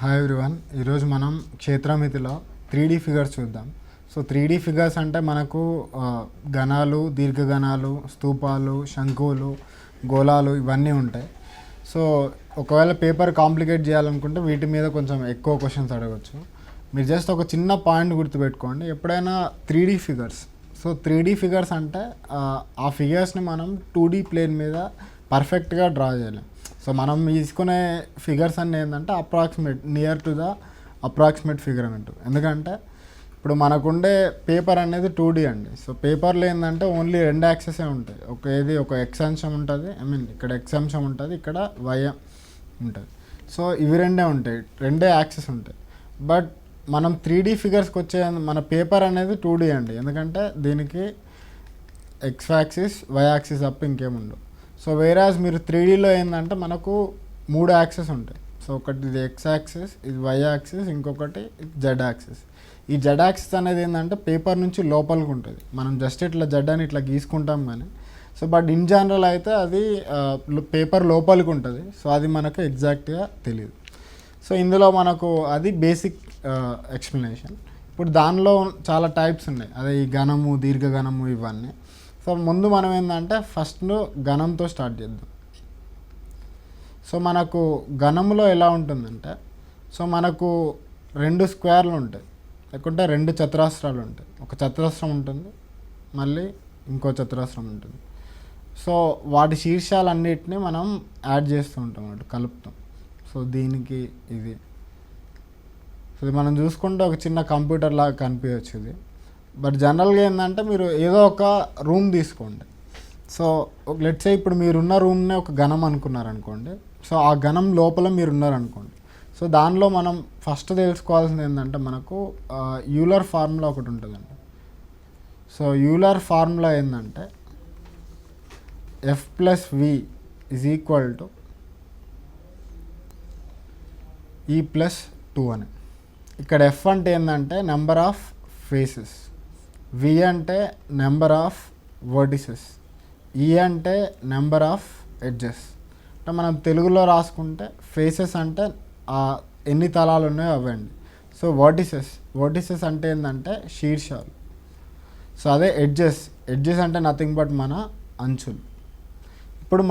Hi everyone. ఈరోజు మనం క్షేత్రమితిలో 3D figures చూద్దాం. సో 3D ఫిగర్స్ అంటే మనకు గణాలు, దీర్ఘగణాలు, స్తూపాలు, శంకువులు, గోళాలు ఇవన్నీ ఉంటాయి. సో ఒకవేళ పేపర్ కాంప్లికేట్ చేయాలనుకుంటే వీటి మీద కొంచెం ఎక్కువ క్వశ్చన్స్ అడగవచ్చు. మీరు జస్ట్ ఒక చిన్న పాయింట్ గుర్తుపెట్టుకోండి, ఎప్పుడైనా 3D figures. So 3D figures అంటే ఆ ఫిగర్స్ని మనం 2D ప్లేన్ మీద పర్ఫెక్ట్గా డ్రా చేయలేం. సో మనం తీసుకునే ఫిగర్స్ అన్నీ ఏంటంటే near to the approximate figure అన్నట్టు. ఎందుకంటే ఇప్పుడు మనకుండే పేపర్ అనేది 2D అండి. సో పేపర్లో ఏంటంటే ఓన్లీ 2 యాక్సెసే ఉంటాయి. ఒక ఎక్స్ అంశం ఉంటుంది, ఇక్కడ ఎక్స్ అంశం ఉంటుంది, ఇక్కడ వై ఉంటుంది. సో ఇవి రెండే ఉంటాయి, 2 యాక్సెస్ ఉంటాయి. బట్ మనం 3D ఫిగర్స్కి వచ్చే మన పేపర్ అనేది 2D అండి. ఎందుకంటే దీనికి ఎక్స్ యాక్సిస్, వై యాక్సిస్ తప్ప ఇంకేముండవు. సో వేరాజ్ మీరు 3Dలో ఏంటంటే మనకు 3 యాక్సెస్ ఉంటాయి. సో ఒకటి ఇది ఎక్స్ యాక్సిస్, ఇది వై యాక్సిస్, ఇంకొకటి జెడ్ యాక్సిస్. ఈ జెడ్ యాక్సిస్ అనేది ఏంటంటే పేపర్ నుంచి లోపలికి ఉంటుంది. మనం జస్ట్ ఇట్లా జెడ్ అని ఇట్లా గీసుకుంటాం కానీ, సో బట్ ఇన్ జనరల్ అయితే అది పేపర్ లోపలికి ఉంటుంది. సో అది మనకు ఎగ్జాక్ట్గా తెలియదు. సో ఇందులో మనకు అది బేసిక్ ఎక్స్ప్లెనేషన్. ఇప్పుడు దానిలో చాలా టైప్స్ ఉన్నాయి, అదే ఈ ఘనము, దీర్ఘఘనము ఇవన్నీ. సో ముందు మనం ఏంటంటే ఫస్ట్ ఘనంతో స్టార్ట్ చేద్దాం. సో మనకు ఘనంలో ఎలా ఉంటుందంటే, సో మనకు 2 స్క్వేర్లు ఉంటాయి, లేకుంటే 2 చతురస్రాలు ఉంటాయి. ఒక చతురస్రం ఉంటుంది, మళ్ళీ ఇంకో చతురస్రం ఉంటుంది. సో వాటి శీర్షాలన్నిటిని మనం యాడ్ చేస్తూ ఉంటాం అన్నట్టు, కలుపుతాం. సో దీనికి ఇది, సో ఇది మనం చూసుకుంటే ఒక చిన్న కంప్యూటర్ లాగా కనిపించవచ్చు ఇది. బట్ జనరల్గా ఏంటంటే మీరు ఏదో ఒక రూమ్ తీసుకోండి. సో లెట్స్ సే ఇప్పుడు మీరున్న రూమ్నే ఒక ఘనం అనుకున్నారనుకోండి. సో ఆ ఘనం లోపల మీరు ఉన్నారనుకోండి. సో దానిలో మనం ఫస్ట్ తెలుసుకోవాల్సింది ఏంటంటే మనకు యూలర్ ఫార్ములా ఒకటి ఉంటుందండి. సో యూలర్ ఫార్ములా ఏంటంటే F+V = E+2 అని. ఇక్కడ F అంటే ఏంటంటే నెంబర్ ఆఫ్ ఫేసెస్, V అంటే నెంబర్ ఆఫ్ వర్టిసెస్, E అంటే నెంబర్ ఆఫ్ ఎడ్జెస్. అంటే మనం తెలుగులో రాసుకుంటే ఫేసెస్ అంటే ఎన్ని తలాలు ఉన్నాయో అవండి. సో వర్టిసెస్ అంటే ఏంటంటే శీర్షాలు. సో అదే ఎడ్జెస్ అంటే నథింగ్ బట్ మన అంచులు. ఇప్పుడు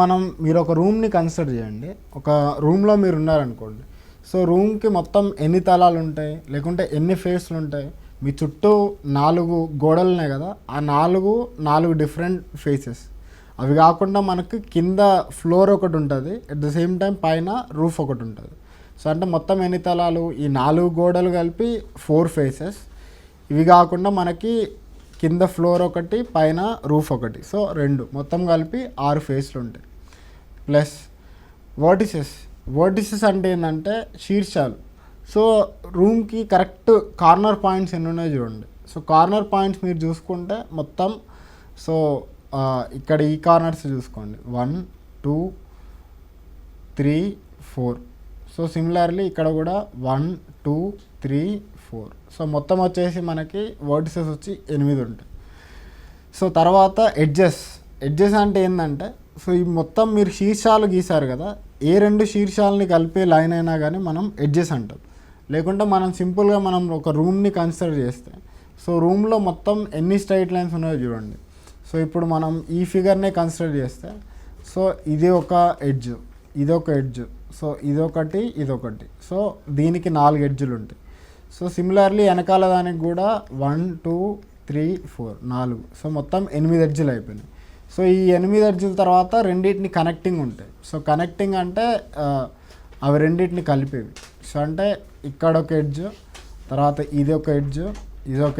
మీరు ఒక రూమ్ని కన్సిడర్ చేయండి. ఒక రూమ్లో మీరు ఉన్నారనుకోండి. సో రూమ్కి మొత్తం ఎన్ని తలాలు ఉంటాయి, లేకుంటే ఎన్ని ఫేస్లు ఉంటాయి? మీ చుట్టూ 4 గోడలు ఉన్నాయి కదా, ఆ 4 డిఫరెంట్ ఫేసెస్. అవి కాకుండా మనకు కింద ఫ్లోర్ ఒకటి ఉంటుంది, అట్ ద సేమ్ టైం పైన రూఫ్ ఒకటి ఉంటుంది. సో అంటే మొత్తం ఎన్ని తలాలు? ఈ 4 గోడలు కలిపి 4 ఫేసెస్. ఇవి కాకుండా మనకి కింద ఫ్లోర్ ఒకటి, పైన రూఫ్ ఒకటి. సో 2 మొత్తం కలిపి 6 ఫేస్లు ఉంటాయి. ప్లస్ వర్టిసెస్ అంటే ఏంటంటే శీర్షాలు. సో రూమ్కి కరెక్ట్ కార్నర్ పాయింట్స్ ఎన్ని ఉన్నాయో చూడండి. సో కార్నర్ పాయింట్స్ మీరు చూసుకుంటే మొత్తం, సో ఇక్కడ ఈ కార్నర్స్ చూసుకోండి, 1 2 3 4. సో సిమిలర్లీ ఇక్కడ కూడా 1 2 3 4. సో మొత్తం వచ్చేసి మనకి వర్టిసెస్ వచ్చి 8 ఉంటాయి. సో తర్వాత ఎడ్జెస్ అంటే ఏంటంటే, సో ఈ మొత్తం మీరు శీర్షాలు గీసారు కదా, ఏ 2 శీర్షాలని కలిపే లైన్ అయినా కానీ మనం ఎడ్జెస్ అంటాం. లేకుంటే మనం సింపుల్గా ఒక రూమ్ని కన్సిడర్ చేస్తే, సో రూమ్లో మొత్తం ఎన్ని స్ట్రైట్ లైన్స్ ఉన్నాయో చూడండి. సో ఇప్పుడు మనం ఈ ఫిగర్నే కన్సిడర్ చేస్తే, సో ఇది ఒక ఎడ్జ్, ఇదొక ఎడ్జ్, సో ఇదొకటి, సో దీనికి 4 ఎడ్జులు ఉంటాయి. సో సిమిలర్లీ వెనకాల దానికి కూడా 1 2 3 4 4. సో మొత్తం 8 ఎడ్జులు అయిపోయినాయి. సో ఈ 8 ఎడ్జుల తర్వాత రెండింటిని కనెక్టింగ్ ఉంటాయి. సో కనెక్టింగ్ అంటే అవి రెండింటిని కలిపేవి. సో అంటే ఇక్కడ ఒక ఎడ్జ్, తర్వాత ఇది ఒక ఎడ్జ్, ఇదొక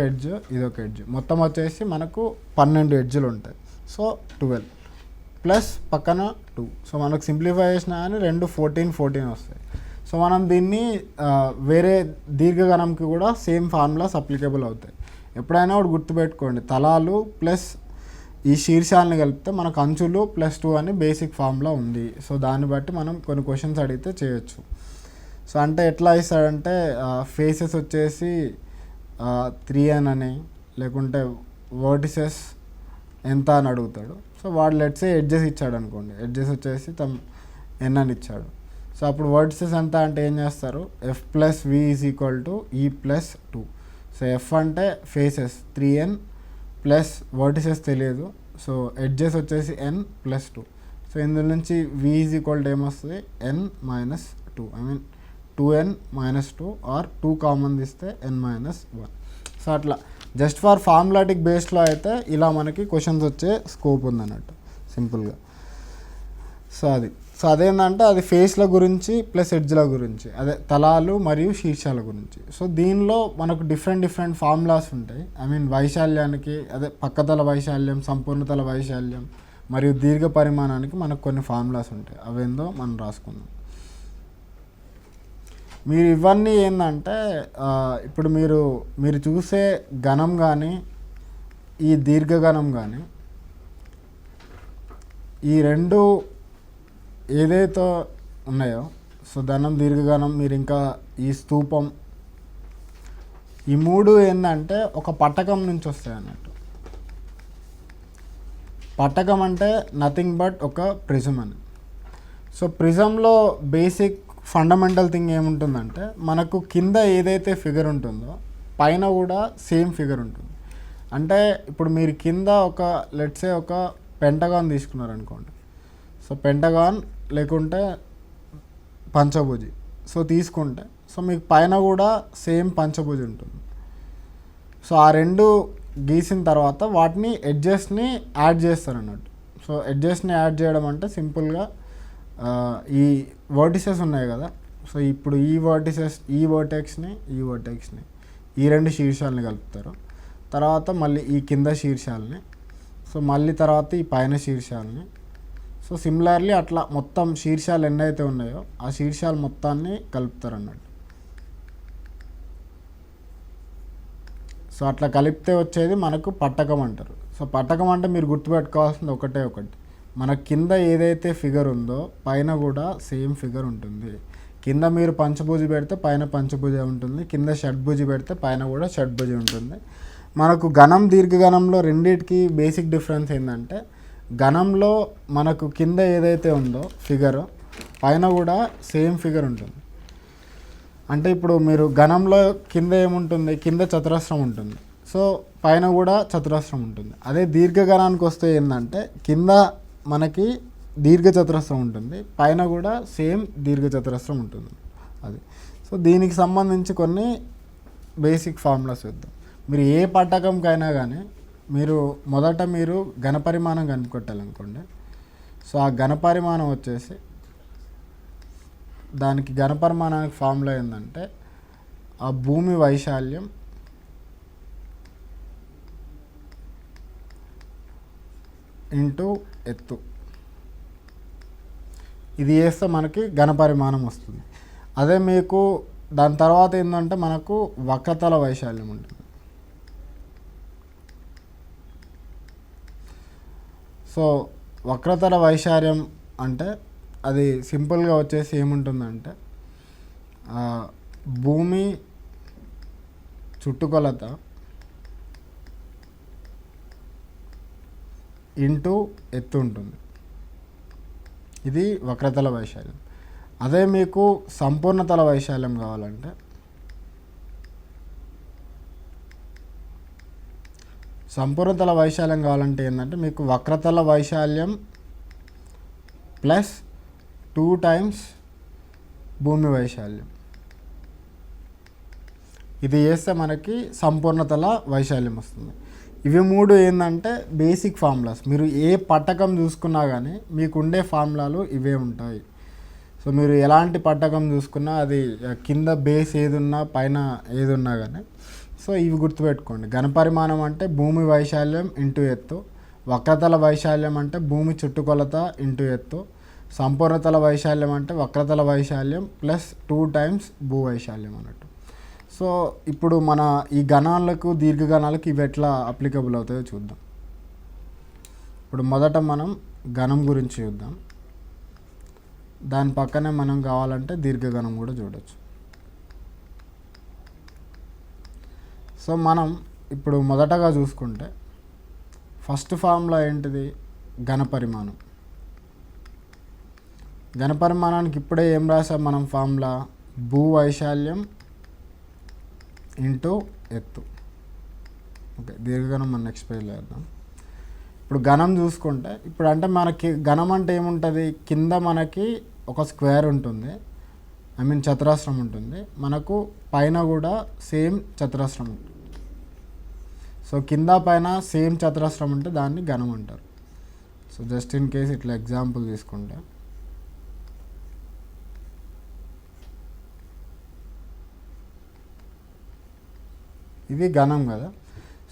ఎడ్జ్, మొత్తం వచ్చేసి మనకు 12 ఎడ్జులు ఉంటాయి. సో 12 ప్లస్ పక్కన 2. సో మనకు సింప్లిఫై చేసినా కానీ 2 14 వస్తాయి. సో మనం దీన్ని వేరే దీర్ఘగణంకి కూడా సేమ్ ఫార్ములాస్ అప్లికేబుల్ అవుతాయి. ఎప్పుడైనా ఒకటి గుర్తుపెట్టుకోండి, తలాలు ప్లస్ ఈ శీర్షాలని కలిపితే మనకు అంచులు +2 అని బేసిక్ ఫార్ములా ఉంది. సో దాన్ని బట్టి మనం కొన్ని క్వశ్చన్స్ అడిగితే చేయొచ్చు. సో అంటే ఎట్లా ఇస్తాడంటే ఫేసెస్ వచ్చేసి 3n అని, లేకుంటే వర్టిసెస్ ఎంత అని అడుగుతాడు. సో వాడు లెట్సే ఎడ్జెస్ ఇచ్చాడు అనుకోండి, ఎడ్జెస్ వచ్చేసి n అని ఇచ్చాడు. సో అప్పుడు వర్టిసెస్ ఎంత అంటే ఏం చేస్తారు, F plus V is equal to E plus 2. So F అంటే ఫేసెస్ 3n ప్లస్ వర్టిసెస్ తెలియదు, సో ఎడ్జెస్ వచ్చేసి n ప్లస్ 2. సో ఇందులో నుంచి వి ఈజ్ ఈక్వల్ టు ఏమొస్తుంది, n minus 2, I mean 2n minus 2 or 2 common తీస్తే n minus 1. So అట్లా just for formulaic బేస్లో అయితే ఇలా మనకి క్వశ్చన్స్ వచ్చే స్కోప్ ఉందన్నట్టు సింపుల్గా. సో అదేంటంటే అది ఫేస్ల గురించి ప్లస్ ఎడ్జ్ల గురించి, అదే తలాలు మరియు శీర్షాల గురించి. సో దీనిలో మనకు డిఫరెంట్ ఫార్ములాస్ ఉంటాయి. ఐ మీన్ వైశాల్యానికి అదే పక్కతల వైశాల్యం, సంపూర్ణతల వైశాల్యం మరియు దీర్ఘ పరిమాణానికి మనకు కొన్ని ఫార్ములాస్ ఉంటాయి. అవేందో మనం రాసుకుందాం. మీరు ఇవన్నీ ఏంటంటే ఇప్పుడు మీరు చూసే ఘనం కానీ ఈ దీర్ఘఘనం కానీ ఈ రెండు ఏదైతే ఉన్నాయో, సో ధనం దీర్ఘఘనం మీరు ఇంకా ఈ స్తూపం, ఈ మూడు ఏంటంటే ఒక పట్టకం నుంచి వస్తాయి అన్నట్టు. పట్టకం అంటే నథింగ్ బట్ ఒక ప్రిజం అని. సో ప్రిజంలో బేసిక్ ఫండమెంటల్ థింగ్ ఏముంటుందంటే మనకు కింద ఏదైతే ఫిగర్ ఉంటుందో పైన కూడా సేమ్ ఫిగర్ ఉంటుంది. అంటే ఇప్పుడు మీరు కింద ఒక లెట్సే ఒక పెంటగాన్ తీసుకున్నారనుకోండి, సో పెంటగాన్ లేకుంటే పంచభుజి సో తీసుకుంటే, సో మీకు పైన కూడా సేమ్ పంచభుజి ఉంటుంది. సో ఆ రెండు గీసిన తర్వాత వాటిని ఎడ్జెస్ని యాడ్ చేస్తారు అన్నట్టు. సో ఎడ్జెస్ని యాడ్ చేయడం అంటే సింపుల్గా ఈ వర్టిసెస్ ఉన్నాయి కదా, సో ఇప్పుడు ఈ వర్టెక్స్ని ఈ రెండు శీర్షాలని కలుపుతారు. తర్వాత మళ్ళీ ఈ కింద శీర్షాలని, సో మళ్ళీ తర్వాత ఈ పైన శీర్షాలని. సో సిమిలర్లీ అట్లా మొత్తం శీర్షాలు ఎన్నైతే ఉన్నాయో ఆ శీర్షాలు మొత్తాన్ని కలుపుతారు అన్నట్టు. సో అట్లా కలిపితే వచ్చేది మనకు పట్టకం అంటారు. సో పట్టకం అంటే మీరు గుర్తుపెట్టుకోవాల్సింది ఒకటి, మన కింద ఏదైతే ఫిగర్ ఉందో పైన కూడా సేమ్ ఫిగర్ ఉంటుంది. కింద మీరు పంచభుజి పెడితే పైన పంచభుజి ఉంటుంది, కింద షడ్భుజి పెడితే పైన కూడా షడ్భుజి ఉంటుంది. మనకు ఘనం దీర్ఘఘనంలో రెండింటికి బేసిక్ డిఫరెన్స్ ఏంటంటే ఘనంలో మనకు కింద ఏదైతే ఉందో ఫిగర్ పైన కూడా సేమ్ ఫిగర్ ఉంటుంది. అంటే ఇప్పుడు మీరు ఘనంలో కింద ఏముంటుంది, కింద చతురస్రం ఉంటుంది, సో పైన కూడా చతురస్రం ఉంటుంది. అదే దీర్ఘఘనానికి వస్తే ఏంటంటే కింద మనకి దీర్ఘ చతురస్రం ఉంటుంది, పైన కూడా సేమ్ దీర్ఘ చతురస్రం ఉంటుంది అది. సో దీనికి సంబంధించి కొన్ని బేసిక్ ఫార్ములాస్ చూద్దాం. మీరు ఏ పట్టకంకైనా కానీ మొదట మీరు ఘనపరిమాణం కనుక్కొట్టాలనుకోండి. సో ఆ ఘనపరిమాణం వచ్చేసి దానికి ఘనపరిమాణానికి ఫార్ములా ఏంటంటే ఆ భూమి వైశాల్యం ఇంటూ ఎత్తు, ఇది చేస్తే మనకి ఘనపరిమాణం వస్తుంది. అదే మీకు దాని తర్వాత ఏంటంటే మనకు వక్రతల వైశాల్యం ఉంటుంది. సో వక్రతల వైశాల్యం అంటే అది సింపుల్గా వచ్చేసి ఏముంటుందంటే భూమి చుట్టుకొలత ఇంటూ ఎత్తు ఉంటుంది, ఇది వక్రతల వైశాల్యం. అదే మీకు సంపూర్ణతల వైశాల్యం కావాలంటే ఏంటంటే మీకు వక్రతల వైశాల్యం ప్లస్ 2 టైమ్స్ భూమి వైశాల్యం, ఇది చేస్తే మనకి సంపూర్ణతల వైశాల్యం వస్తుంది. ఇవి మూడు ఏంటంటే బేసిక్ ఫార్ములాస్. మీరు ఏ పట్టకం చూసుకున్నా కానీ మీకు ఉండే ఫార్ములాలు ఇవే ఉంటాయి. సో మీరు ఎలాంటి పట్టకం చూసుకున్నా అది కింద బేస్ ఏది ఉన్నా పైన ఏది ఉన్నా కానీ సో ఇవి గుర్తుపెట్టుకోండి. ఘనపరిమాణం అంటే భూమి వైశాల్యం ఇంటూ ఎత్తు, వక్రతల వైశాల్యం అంటే భూమి చుట్టుకొలత ఇంటూ ఎత్తు, సంపూర్ణతల వైశాల్యం అంటే వక్రతల వైశాల్యం ప్లస్ 2 టైమ్స్ భూ వైశాల్యం అన్నట్టు. సో ఇప్పుడు మన ఈ ఘనాలకు దీర్ఘఘనాలకు ఇవి ఎట్లా అప్లికబుల్ అవుతాయో చూద్దాం. ఇప్పుడు మొదట మనం ఘనం గురించి చూద్దాం, దాని పక్కనే మనం కావాలంటే దీర్ఘఘనం కూడా చూడొచ్చు. సో మనం ఇప్పుడు మొదటగా చూసుకుంటే ఫస్ట్ ఫార్ములా ఏంటిది, ఘనపరిమాణం. ఘనపరిమాణానికి ఇప్పుడే ఏం రాసాం మనం ఫార్ములా, భూవైశాల్యం ఇంటూ ఎత్తు. ఓకే, దీర్ఘఘనం మనం నెక్స్ట్ పేజ్లో వేద్దాం. ఇప్పుడు ఘనం చూసుకుంటే, ఇప్పుడు అంటే మనకి ఘనం అంటే ఏముంటుంది, కింద మనకి ఒక స్క్వేర్ ఉంటుంది, చతురస్రం ఉంటుంది, మనకు పైన కూడా సేమ్ చతురస్రం ఉంటుంది. సో కింద పైన సేమ్ చతురస్రం ఉంటే దాన్ని ఘనం అంటారు. సో జస్ట్ ఇన్ కేస్ ఇట్లా ఎగ్జాంపుల్ తీసుకుంటే, ఇది ఘనం కదా.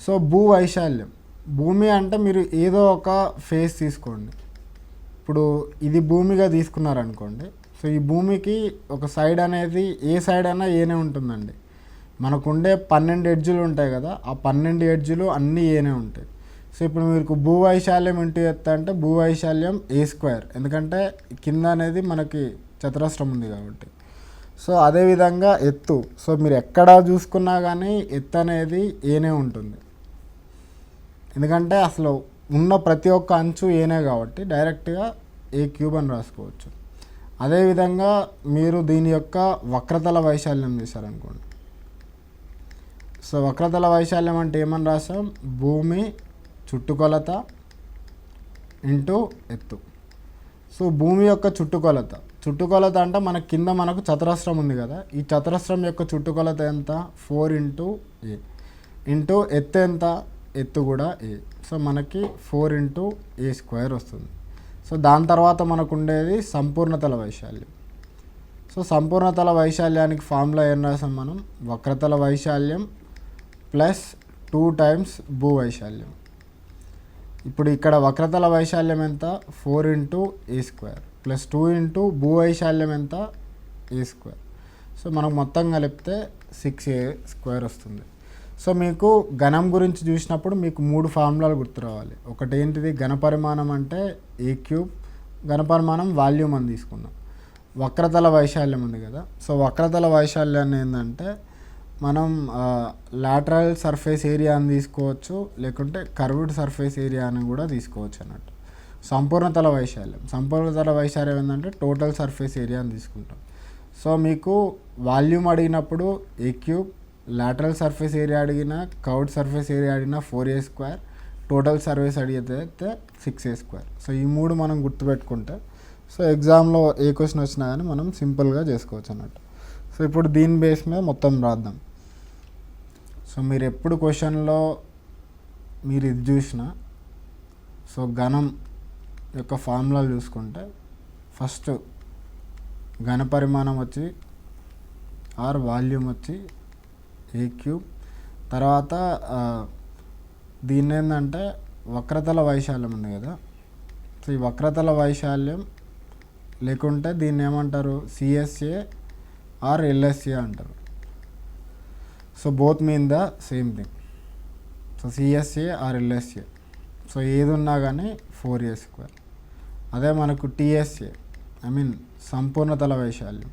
సో భూవైశాల్యం, భూమి అంటే మీరు ఏదో ఒక ఫేస్ తీసుకోండి. ఇప్పుడు ఇది భూమిగా తీసుకున్నారనుకోండి. సో ఈ భూమికి ఒక సైడ్ అనేది ఏ సైడ్ అయినా ఏనే ఉంటుందండి. మనకుండే 12 ఎడ్జులు ఉంటాయి కదా, ఆ 12 ఎడ్జులు అన్నీ ఏనే ఉంటాయి. సో ఇప్పుడు మీకు భూవైశాల్యం ఇంటూ ఎత్తు అంటే భూవైశాల్యం A², ఎందుకంటే కింద అనేది మనకి చతురస్రం ఉంది కాబట్టి. సో అదేవిధంగా ఎత్తు, సో మీరు ఎక్కడ చూసుకున్నా కానీ ఎత్తు అనేది ఏనే ఉంటుంది, ఎందుకంటే అసలు ఉన్న ప్రతి ఒక్క అంచు ఏనే కాబట్టి డైరెక్ట్గా A³ అని రాసుకోవచ్చు. అదేవిధంగా మీరు దీని యొక్క వక్రతల వైశాల్యం తీశారనుకోండి. సో వక్రతల వైశాల్యం అంటే ఏమని రాసాం, భూమి చుట్టుకొలత ఇంటూ ఎత్తు. సో భూమి యొక్క చుట్టుకొలత అంటే మన కింద మనకు చతురస్రం ఉంది కదా, ఈ చతురస్రం యొక్క చుట్టుకొలత ఎంత, 4 ఇంటూ A ఇంటూ ఎత్తు ఎంత, ఎత్తు కూడా A. సో మనకి 4 ఇంటూ A² వస్తుంది. సో దాని తర్వాత మనకు ఉండేది సంపూర్ణతల వైశాల్యం. సో సంపూర్ణతల వైశాల్యానికి ఫార్ములా ఏం రాసాం మనం, వక్రతల వైశాల్యం ప్లస్ 2 టైమ్స్ భూవైశాల్యం. ఇప్పుడు ఇక్కడ వక్రతల వైశాల్యం ఎంత, 4 ఇంటూ A² ప్లస్ 2 ఇంటూ భూవైశాల్యం ఎంత, A². సో మనకు మొత్తం కలిపితే 6A² వస్తుంది. సో మీకు ఘనం గురించి చూసినప్పుడు మీకు 3 ఫార్ములాలు గుర్తు రావాలి. ఒకటి ఏంటిది, ఘనపరిమాణం అంటే A³, ఘనపరిమాణం వాల్యూమ్ అని తీసుకున్నాం. వక్రతల వైశాల్యం ఉంది కదా, సో వక్రతల వైశాల్యాన్ని ఏంటంటే మనం లాటరల్ సర్ఫేస్ ఏరియా అని తీసుకోవచ్చు, లేకుంటే కర్వ్డ్ సర్ఫేస్ ఏరియా అని కూడా తీసుకోవచ్చు అన్నట్టు. సంపూర్ణతల వైశాల్యం ఏంటంటే టోటల్ సర్ఫేస్ ఏరియా అని తీసుకుంటాం. సో మీకు వాల్యూమ్ అడిగినప్పుడు A³, లాటరల్ సర్ఫేస్ ఏరియా అడిగినా, కర్వ్డ్ సర్ఫేస్ ఏరియా అడిగినా 4A², టోటల్ సర్ఫేస్ అడిగితే 6A². సో ఈ 3 మనం గుర్తుపెట్టుకుంటే సో ఎగ్జామ్లో ఏ క్వశ్చన్ వచ్చినా కానీ మనం సింపుల్గా చేసుకోవచ్చు అన్నట్టు. సో ఇప్పుడు దీని బేస్ మీద మొత్తం రాద్దాం. సో మీరు ఎప్పుడు క్వశ్చన్లో మీరు ఇది చూసినా, సో ఘనం యొక్క ఫార్ములాలు చూసుకుంటే ఫస్ట్ ఘనపరిమాణం వచ్చి ఆర్ వాల్యూమ్ వచ్చి A³, తర్వాత దీన్ని ఏంటంటే వక్రతల వైశాల్యం ఉంది కదా, సో ఈ వక్రతల వైశాల్యం లేకుంటే దీన్ని ఏమంటారు, CSA ఆర్ LSA అంటారు. So both mean the same thing. So CSA or LSA, so ఏది ఉన్నా కానీ 4A². అదే మనకు TSA సంపూర్ణతల వైశాల్యం,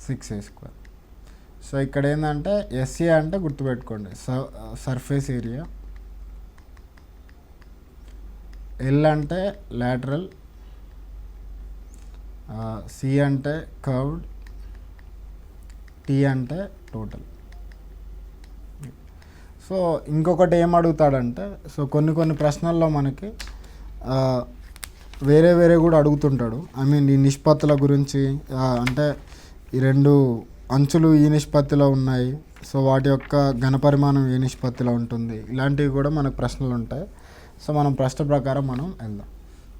A². సో ఇక్కడ ఏంటంటే SA అంటే గుర్తుపెట్టుకోండి సర్ఫేస్ ఏరియా, L అంటే లాటరల్, C అంటే కర్వ్డ్, T అంటే టోటల్. సో ఇంకొకటి ఏం అడుగుతాడంటే, సో కొన్ని ప్రశ్నల్లో మనకి వేరే కూడా అడుగుతుంటాడు. ఈ నిష్పత్తుల గురించి, అంటే ఈ 2 అంచులు ఈ నిష్పత్తిలో ఉన్నాయి, సో వాటి యొక్క ఘనపరిమాణం ఏ నిష్పత్తిలో ఉంటుంది, ఇలాంటివి కూడా మనకు ప్రశ్నలు ఉంటాయి. సో మనం ప్రశ్న ప్రకారం మనం వెళ్దాం.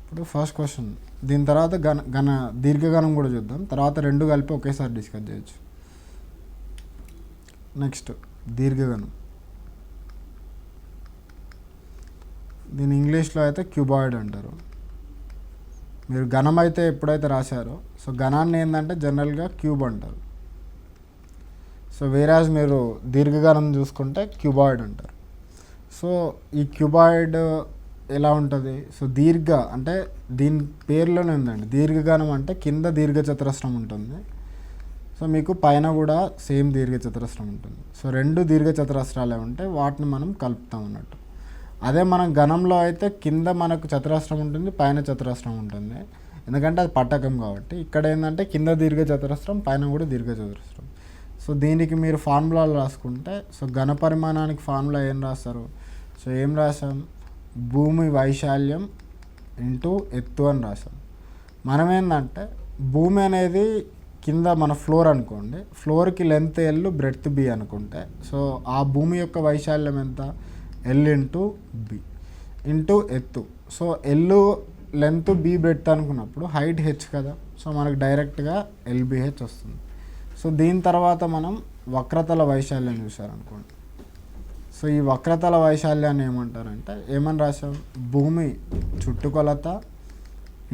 ఇప్పుడు ఫస్ట్ క్వశ్చన్, దీని తర్వాత దీర్ఘఘనం కూడా చూద్దాం, తర్వాత 2 కలిపి ఒకేసారి డిస్కస్ చేయొచ్చు. నెక్స్ట్ దీర్ఘఘనం, దీని ఇంగ్లీష్లో అయితే క్యూబాయిడ్ అంటారు. మీరు ఘనం అయితే ఎప్పుడైతే రాశారో, సో ఘనాన్ని ఏంటంటే జనరల్గా క్యూబ్ అంటారు. సో వేరాజ్ మీరు దీర్ఘఘనం చూసుకుంటే క్యూబాయిడ్ అంటారు. సో ఈ క్యూబాయిడ్ ఎలా ఉంటుంది, సో అంటే దీని పేరులోనే ఉందండి, దీర్ఘఘనం అంటే కింద దీర్ఘచతురస్రం ఉంటుంది, సో మీకు పైన కూడా సేమ్ దీర్ఘచతురస్రం ఉంటుంది. సో 2 దీర్ఘచతురస్రాలే ఉంటే వాటిని మనం కలుపుతాం అన్నట్టు. అదే మనం ఘనంలో అయితే కింద మనకు చతురస్రం ఉంటుంది, పైన చతురస్రం ఉంటుంది, ఎందుకంటే అది పట్టకం కాబట్టి. ఇక్కడ ఏంటంటే కింద దీర్ఘ చతురస్రం, పైన కూడా దీర్ఘ చతురస్రం. సో దీనికి మీరు ఫార్ములాలు రాసుకుంటే, సో ఘన పరిమాణానికి ఫార్ములా ఏం రాస్తారు? సో ఏం రాసాం? భూమి వైశాల్యం ఇంటూ ఎత్తు అని రాసాం. మనం ఏంటంటే భూమి అనేది కింద మన ఫ్లోర్ అనుకోండి, ఫ్లోర్కి లెంత్ ఎల్, బ్రెడ్త్ బి అనుకుంటే, సో ఆ భూమి యొక్క వైశాల్యం ఎంత? ఎల్ ఇంటూ బి ఇంటూ ఎత్తు. So L length, B breadth అనుకున్నప్పుడు హైట్ హెచ్ కదా, సో మనకు డైరెక్ట్గా ఎల్బిహెచ్ వస్తుంది. సో దీని తర్వాత మనం వక్రతల వైశాల్యం చూసారనుకోండి. సో ఈ వక్రతల వైశాల్యాన్ని ఏమంటారంటే, ఏమని రాసాం? భూమి చుట్టుకొలత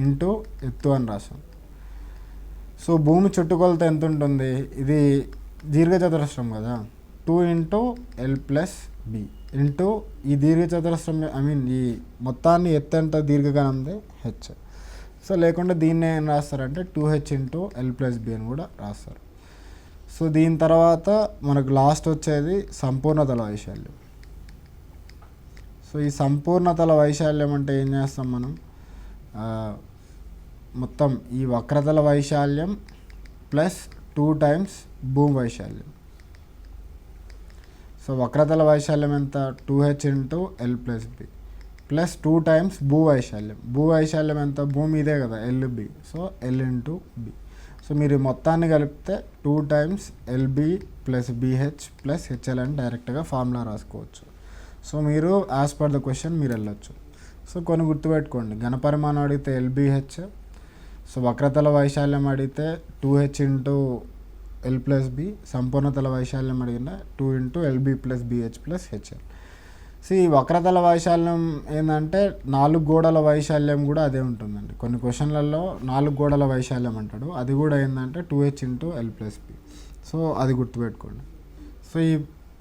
ఇంటూ ఎత్తు అని రాసాం. సో భూమి చుట్టుకొలత ఎంత ఉంటుంది? ఇది దీర్ఘచతురస్రం కదా, 2 into L plus B into ఈ దీర్ఘచతురస్రం, ఈ మొత్తాన్ని ఎత్తు ఎంత దీర్ఘగణంది? హెచ్. సో లేకుంటే దీన్ని ఏం రాస్తారంటే 2h into L plus B అని కూడా రాస్తారు. సో దీని తర్వాత మనకు లాస్ట్ వచ్చేది సంపూర్ణతల వైశాల్యం. సో ఈ సంపూర్ణతల వైశాల్యం అంటే ఏం చేస్తాం మనం? మొత్తం ఈ వక్రతల వైశాల్యం ప్లస్ 2 టైమ్స్ భూమి వైశాల్యం. సో వక్రతల వైశాల్యం ఎంత? 2h into L plus B plus 2 times భూ వైశాల్యం. భూ వైశాల్యం ఎంత? భూమి ఇదే కదా, LB. So L into B. So మీరు మొత్తాన్ని కలిపితే 2 times LB plus BH plus HL అని డైరెక్ట్గా ఫార్ములా రాసుకోవచ్చు. సో మీరు యాజ్ పర్ ద క్వశ్చన్ మీరు వెళ్ళొచ్చు. సో కొన్ని గుర్తుపెట్టుకోండి, ఘనపరిమాణం అడిగితే ఎల్బిహెచ్, సో వక్రతల వైశాల్యం అడిగితే 2h into L plus B, సంపూర్ణతల వైశాల్యం అడిగిన 2 into LB plus BH plus HL. So ఈ వక్రతల వైశాల్యం ఏంటంటే 4 గోడల వైశాల్యం కూడా అదే ఉంటుందండి. కొన్ని క్వశ్చన్లలో 4 గోడల వైశాల్యం అంటాడు, అది కూడా ఏంటంటే 2h into L plus B. So అది గుర్తుపెట్టుకోండి. సో ఈ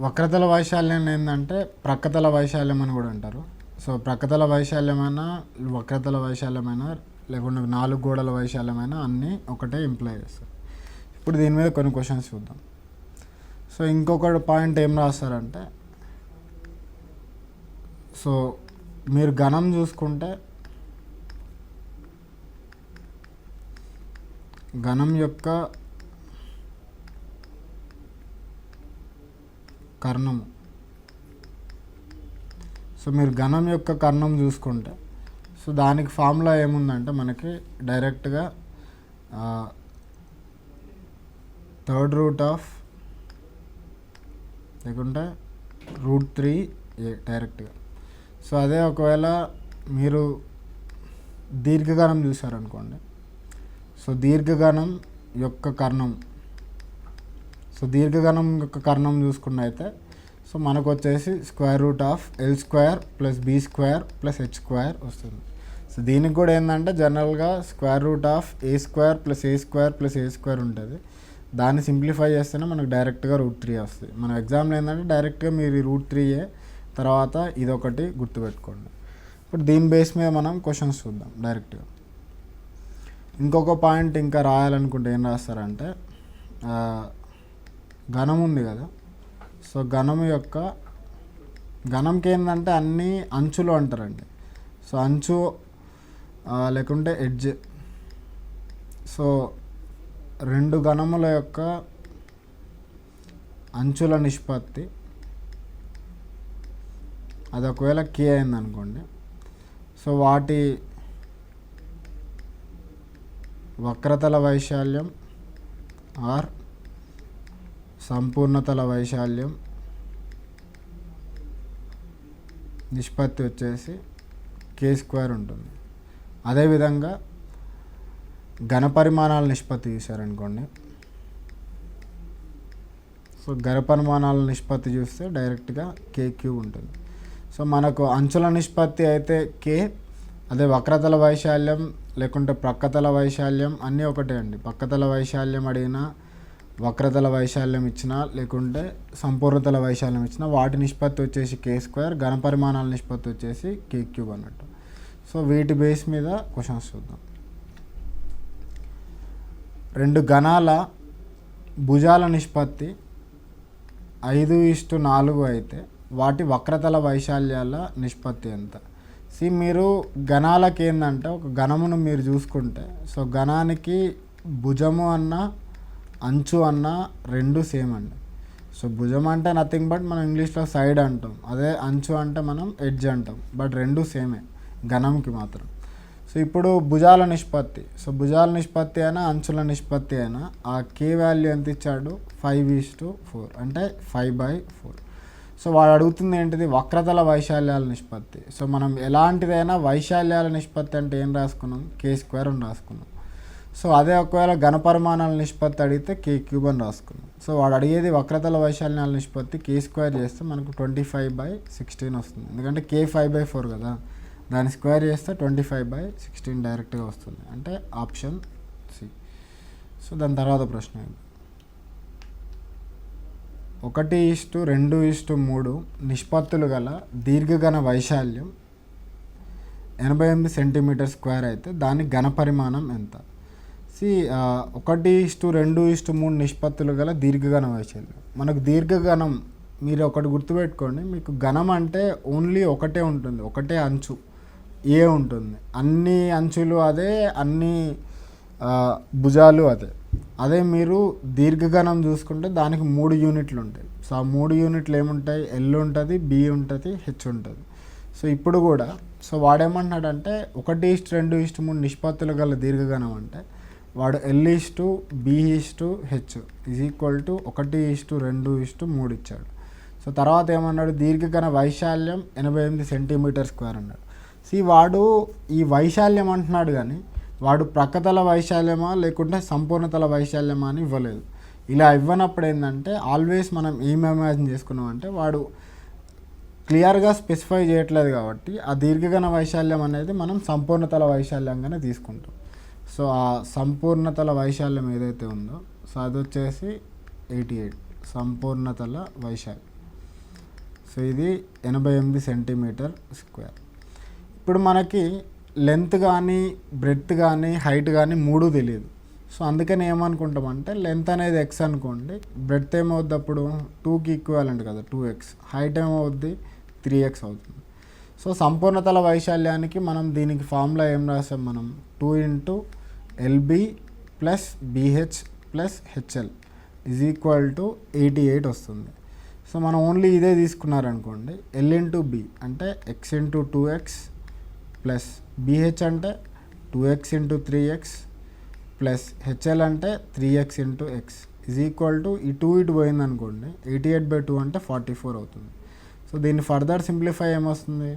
వక్రతల వైశాల్యం ఏంటంటే ప్రక్కతల వైశాల్యం అని కూడా అంటారు. సో ప్రక్కతల వైశాల్యమైనా, వక్రతల వైశాల్యమైనా, లేకుంటే 4 గోడల వైశాల్యమైనా అన్నీ ఒకటే ఇంప్లై చేస్తారు. ఇప్పుడు దీని మీద కొన్ని క్వశ్చన్స్ చూద్దాం. సో ఇంకొక పాయింట్ ఏం రాస్తారంటే, సో మీరు ఘనం చూసుకుంటే ఘనం యొక్క కర్ణము. సో మీరు ఘనం యొక్క కర్ణం చూసుకుంటే, సో దానికి ఫార్ములా ఏముందంటే మనకి డైరెక్ట్గా థర్డ్ రూట్ ఆఫ్ లేకుంటే √3a డైరెక్ట్గా. సో అదే ఒకవేళ మీరు దీర్ఘగణం చూసారనుకోండి, సో దీర్ఘగణం యొక్క కర్ణం, సో దీర్ఘగణం యొక్క కర్ణం చూసుకున్నైతే సో మనకు వచ్చేసి √L² plus B² plus H² వస్తుంది. సో దీనికి కూడా ఏంటంటే జనరల్గా √A² plus A² plus A² ఉంటుంది. దాన్ని సింప్లిఫై చేస్తేనే మనకు డైరెక్ట్గా √3 వస్తుంది. మన ఎగ్జామ్లో ఏంటంటే డైరెక్ట్గా మీరు √3a తర్వాత ఇదొకటి గుర్తుపెట్టుకోండి. ఇప్పుడు దీని బేస్ మీద మనం క్వశ్చన్స్ చూద్దాం డైరెక్ట్గా. ఇంకొక పాయింట్ ఇంకా రాయాలనుకుంటే ఏం రాస్తారంటే, ఘనం ఉంది కదా, సో ఘనంకి ఏంటంటే అన్ని అంచులు అంటారండి. సో అంచు లేకుంటే ఎడ్జ్. సో 2 ఘనముల యొక్క అంచుల నిష్పత్తి అది ఒకవేళ k అయిందనుకోండి, సో వాటి వక్రతల వైశాల్యం ఆర్ సంపూర్ణతల వైశాల్యం నిష్పత్తి వచ్చేసి k² ఉంటుంది. అదేవిధంగా ఘనపరిమాణాల నిష్పత్తి చూసారనుకోండి, సో ఘనపరిమాణాల నిష్పత్తి చూస్తే డైరెక్ట్గా k³ ఉంటుంది. సో మనకు అంచుల నిష్పత్తి అయితే k, అదే వక్రతల వైశాల్యం లేకుంటే ప్రక్కతల వైశాల్యం అన్నీ ఒకటే అండి. పక్కతల వైశాల్యం అడిగినా, వక్రతల వైశాల్యం ఇచ్చినా, లేకుంటే సంపూర్ణతల వైశాల్యం ఇచ్చినా వాటి నిష్పత్తి వచ్చేసి k², ఘనపరిమాణాల నిష్పత్తి వచ్చేసి k³ అన్నట్టు. సో వీటి బేస్ మీద క్వశ్చన్స్ చూద్దాం. 2 ఘనాల భుజాల నిష్పత్తి 5:4 అయితే వాటి వక్రతల వైశాల్యాల నిష్పత్తి ఎంత. మీరు ఘనాలకి ఏంటంటే ఒక ఘనమును మీరు చూసుకుంటే సో ఘనానికి భుజము అన్న అంచు అన్న రెండు సేమ్ అండి. సో భుజం అంటే నథింగ్ బట్ మనం ఇంగ్లీష్లో సైడ్ అంటాం, అదే అంచు అంటే మనం ఎడ్జ్ అంటాం, బట్ రెండు సేమే ఘనంకి మాత్రం. సో ఇప్పుడు భుజాల నిష్పత్తి, సో భుజాల నిష్పత్తి అయినా అంచుల నిష్పత్తి అయినా ఆ కే వాల్యూ ఎంత ఇచ్చాడు 5:4 అంటే 5/4. సో వాడు అడుగుతుంది ఏంటిది వక్రతల వైశాల్యాల నిష్పత్తి. సో మనం ఎలాంటిదైనా వైశాల్యాల నిష్పత్తి అంటే ఏం రాసుకున్నాం k² అని రాసుకున్నాం. సో అదే ఒకవేళ ఘనపరిమాణాల నిష్పత్తి అడిగితే k³ అని రాసుకున్నాం. సో వాడు అడిగేది వక్రతల వైశాల్యాల నిష్పత్తి k² చేస్తే మనకు 25/16 వస్తుంది, ఎందుకంటే k 5/4 కదా, దాని స్క్వేర్ చేస్తే 25/16 డైరెక్ట్గా వస్తుంది, అంటే ఆప్షన్ సి. సో దాని తర్వాత ప్రశ్న 1:2:3 నిష్పత్తులు గల దీర్ఘఘన వైశాల్యం 88 సెంటీమీటర్² అయితే దాని ఘనపరిమాణం ఎంత. 1:2:3 నిష్పత్తులు గల దీర్ఘఘన వైశాల్యం. మనకు దీర్ఘఘనం మీరు ఒకటి గుర్తుపెట్టుకోండి, మీకు ఘనం అంటే ఓన్లీ ఒకటే ఉంటుంది, ఒకటే అంచు ఏ ఉంటుంది, అన్ని అంచులు అదే, అన్ని భుజాలు అదే. అదే మీరు దీర్ఘఘనం చూసుకుంటే దానికి 3 యూనిట్లు ఉంటాయి. సో ఆ 3 యూనిట్లు ఏముంటాయి, ఎల్ ఉంటుంది, బి ఉంటుంది, హెచ్ ఉంటుంది. సో ఇప్పుడు కూడా సో వాడేమంటున్నాడంటే 1:2:3 నిష్పత్తులు గల దీర్ఘఘనం అంటే వాడు L:B:H ఈజ్ ఈక్వల్ టు 1:2:3 ఇచ్చాడు. సో తర్వాత ఏమన్నాడు, దీర్ఘఘన వైశాల్యం 88 సెంటీమీటర్² అన్నాడు. వాడు ఈ వైశాల్యం అంటున్నాడు కానీ వాడు ప్రక్కతల వైశాల్యమా లేకుంటే సంపూర్ణతల వైశాల్యమా అని ఇవ్వలేదు. ఇలా ఇవ్వనప్పుడు ఏంటంటే ఆల్వేస్ మనం ఏం ఇమాజిన్ చేసుకున్నాం అంటే వాడు క్లియర్గా స్పెసిఫై చేయట్లేదు కాబట్టి ఆ దీర్ఘఘన వైశాల్యం అనేది మనం సంపూర్ణతల వైశాల్యంగానే తీసుకుంటాం. సో ఆ సంపూర్ణతల వైశాల్యం ఏదైతే ఉందో సో అది వచ్చేసి 88 సంపూర్ణతల వైశాల్యం. సో ఇది 88 సెంటీమీటర్². ఇప్పుడు మనకి లెంత్ కానీ బ్రెడ్త్ కానీ హైట్ కానీ మూడు తెలియదు. సో అందుకని ఏమనుకుంటామంటే లెంత్ అనేది ఎక్స్ అనుకోండి, బ్రెడ్త్ ఏమవుద్ది అప్పుడు 2కి ఈక్వాలెంట్ కదా 2x, హైట్ ఏమవుద్ది 3x అవుతుంది. సో సంపూర్ణతల వైశాల్యానికి మనం దీనికి ఫార్ములా ఏం రాసాం, మనం 2 × LB + BH + HL is equal to 88 వస్తుంది. సో మనం ఓన్లీ ఇదే తీసుకున్నారనుకోండి, L × B అంటే x × 2x ప్లస్ BH అంటే 2x × 3x ప్లస్ HL అంటే 3x × x is equal to ఈ 2 ఇటు పోయింది అనుకోండి 88/2 అంటే 44 అవుతుంది. సో దీన్ని ఫర్దర్ సింప్లిఫై ఏమొస్తుంది,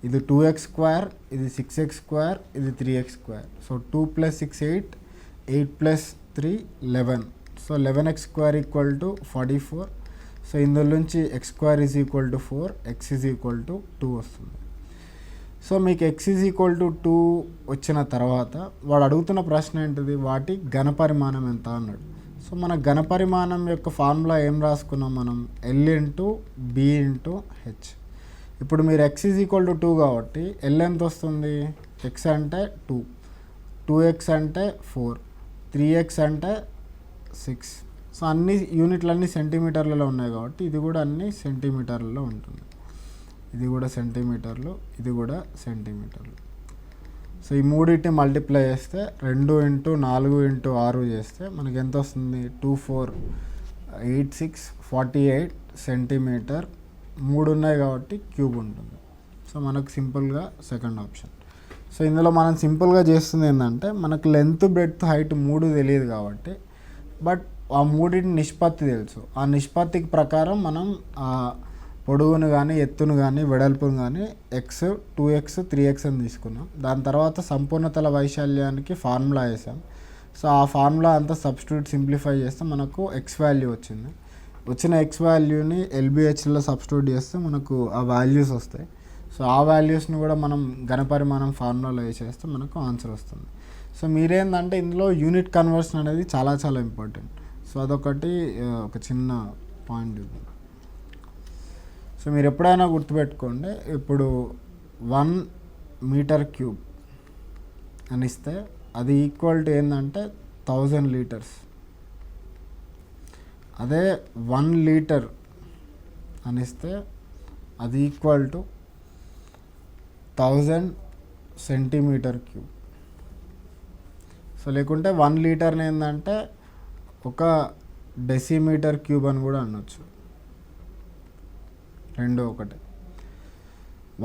ఇది 2x², ఇది 6x², ఇది 3x². So 2 + 6 8, 8 + 3 11. So 11x² equal to 44. So ఇందులో నుంచి x² is equal to 4, x is equal to 2 వస్తుంది. సో మీకు x ఈజ్ ఈక్వల్ టు 2 వచ్చిన తర్వాత వాడు అడుగుతున్న ప్రశ్న ఏంటిది, వాటి ఘనపరిమాణం ఎంత అన్నాడు. సో మన ఘనపరిమాణం యొక్క ఫార్ములా ఏం రాసుకున్నాం మనం, L × B × H. ఇప్పుడు మీరు x ఈజ్ ఈక్వల్ టు 2 కాబట్టి L ఎంత వస్తుంది, x అంటే 2, 2x అంటే 4, 3x అంటే 6. సో అన్ని యూనిట్లు అన్నీ సెంటీమీటర్లలో ఉన్నాయి కాబట్టి ఇది కూడా అన్ని సెంటీమీటర్లలో ఉంటుంది. ఇది కూడా సెంటీమీటర్లు, ఇది కూడా సెంటీమీటర్లు. సో ఈ మూడింటిని మల్టిప్లై చేస్తే 2 × 4 × 6 చేస్తే మనకి ఎంత వస్తుంది, 2 4 8 6 48 సెంటీమీటర్. 3 ఉన్నాయి కాబట్టి క్యూబ్ ఉంటుంది. సో మనకు సింపుల్గా సెకండ్ ఆప్షన్. సో ఇందులో మనం సింపుల్గా చేస్తుంది ఏంటంటే మనకు లెంత్ బ్రెడ్త్ హైట్ 3 తెలియదు కాబట్టి, బట్ ఆ మూడింటి నిష్పత్తి తెలుసు. ఆ నిష్పత్తికి ప్రకారం మనం పొడవును కానీ ఎత్తును కానీ వెడల్పును కానీ x 2x 3x అని తీసుకున్నాం. దాని తర్వాత సంపూర్ణతల వైశాల్యానికి ఫార్ములా వేసాం. సో ఆ ఫార్ములా అంతా సబ్స్టిట్యూట్ సింప్లిఫై చేస్తే మనకు x వాల్యూ వచ్చింది. వచ్చిన x వాల్యూని LBHలో సబ్స్టిట్యూట్ చేస్తే మనకు ఆ వాల్యూస్ వస్తాయి. సో ఆ వాల్యూస్ని కూడా మనం ఘనపరిమాణం ఫార్ములాలో వేసేస్తే మనకు ఆన్సర్ వస్తుంది. సో మీరేందంటే ఇందులో యూనిట్ కన్వర్షన్ అనేది చాలా చాలా ఇంపార్టెంట్. సో అదొకటి ఒక చిన్న పాయింట్. సో మీరు ఎప్పుడైనా గుర్తుపెట్టుకోండి, ఇప్పుడు 1 మీటర్ క్యూబ్ అని ఇస్తే అది ఈక్వల్ టు ఏంటంటే 1000 లీటర్స్. అదే 1 లీటర్ అని ఇస్తే అది equal to 1000 centimetre cube. So లేకుంటే 1 లీటర్ని ఏంటంటే ఒక డెసిమీటర్ క్యూబ్ అని కూడా అనొచ్చు. రెండు ఒకటే.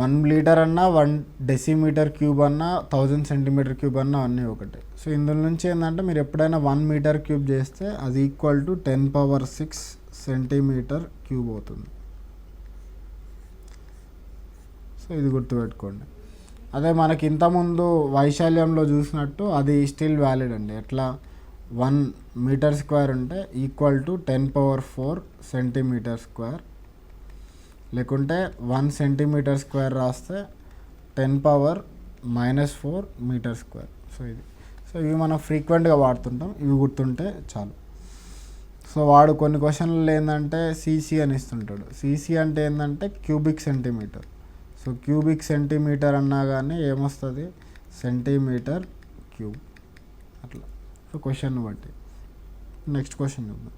1 లీటర్ అన్నా 1 డెసిమీటర్ క్యూబ్ అన్నా 1000 సెంటీమీటర్ క్యూబ్ అన్నా అన్నీ ఒకటే. సో ఇందులో నుంచి ఏంటంటే మీరు ఎప్పుడైనా 1 మీటర్ క్యూబ్ చేస్తే అది ఈక్వల్ టు 10⁶ సెంటీమీటర్ క్యూబ్ అవుతుంది. సో ఇది గుర్తుపెట్టుకోండి. అదే మనకి ఇంతకుముందు వైశాల్యంలో చూసినట్టు అది స్టిల్ వ్యాలిడ్ అండి. ఎట్లా 1 మీటర్ స్క్వేర్ ఉంటే ఈక్వల్ టు 10⁴ సెంటీమీటర్ స్క్వేర్, లేకుంటే 1 సెంటీమీటర్ స్క్వేర్ రాస్తే 10⁻⁻⁴ మీటర్ స్క్వేర్. సో ఇది ఇవి మనం ఫ్రీక్వెంట్గా వాడుతుంటాం, ఇవి గుర్తుంటే చాలు. సో వాడు కొన్ని క్వశ్చన్లు ఏంటంటే సీసీ అని ఇస్తుంటాడు. సీసీ అంటే ఏంటంటే cubic centimetre. So cubic centimetre అన్నా కానీ ఏమొస్తుంది, సెంటీమీటర్ క్యూబ్ అట్లా. సో క్వశ్చన్ బట్టి నెక్స్ట్ క్వశ్చన్ చూద్దాం.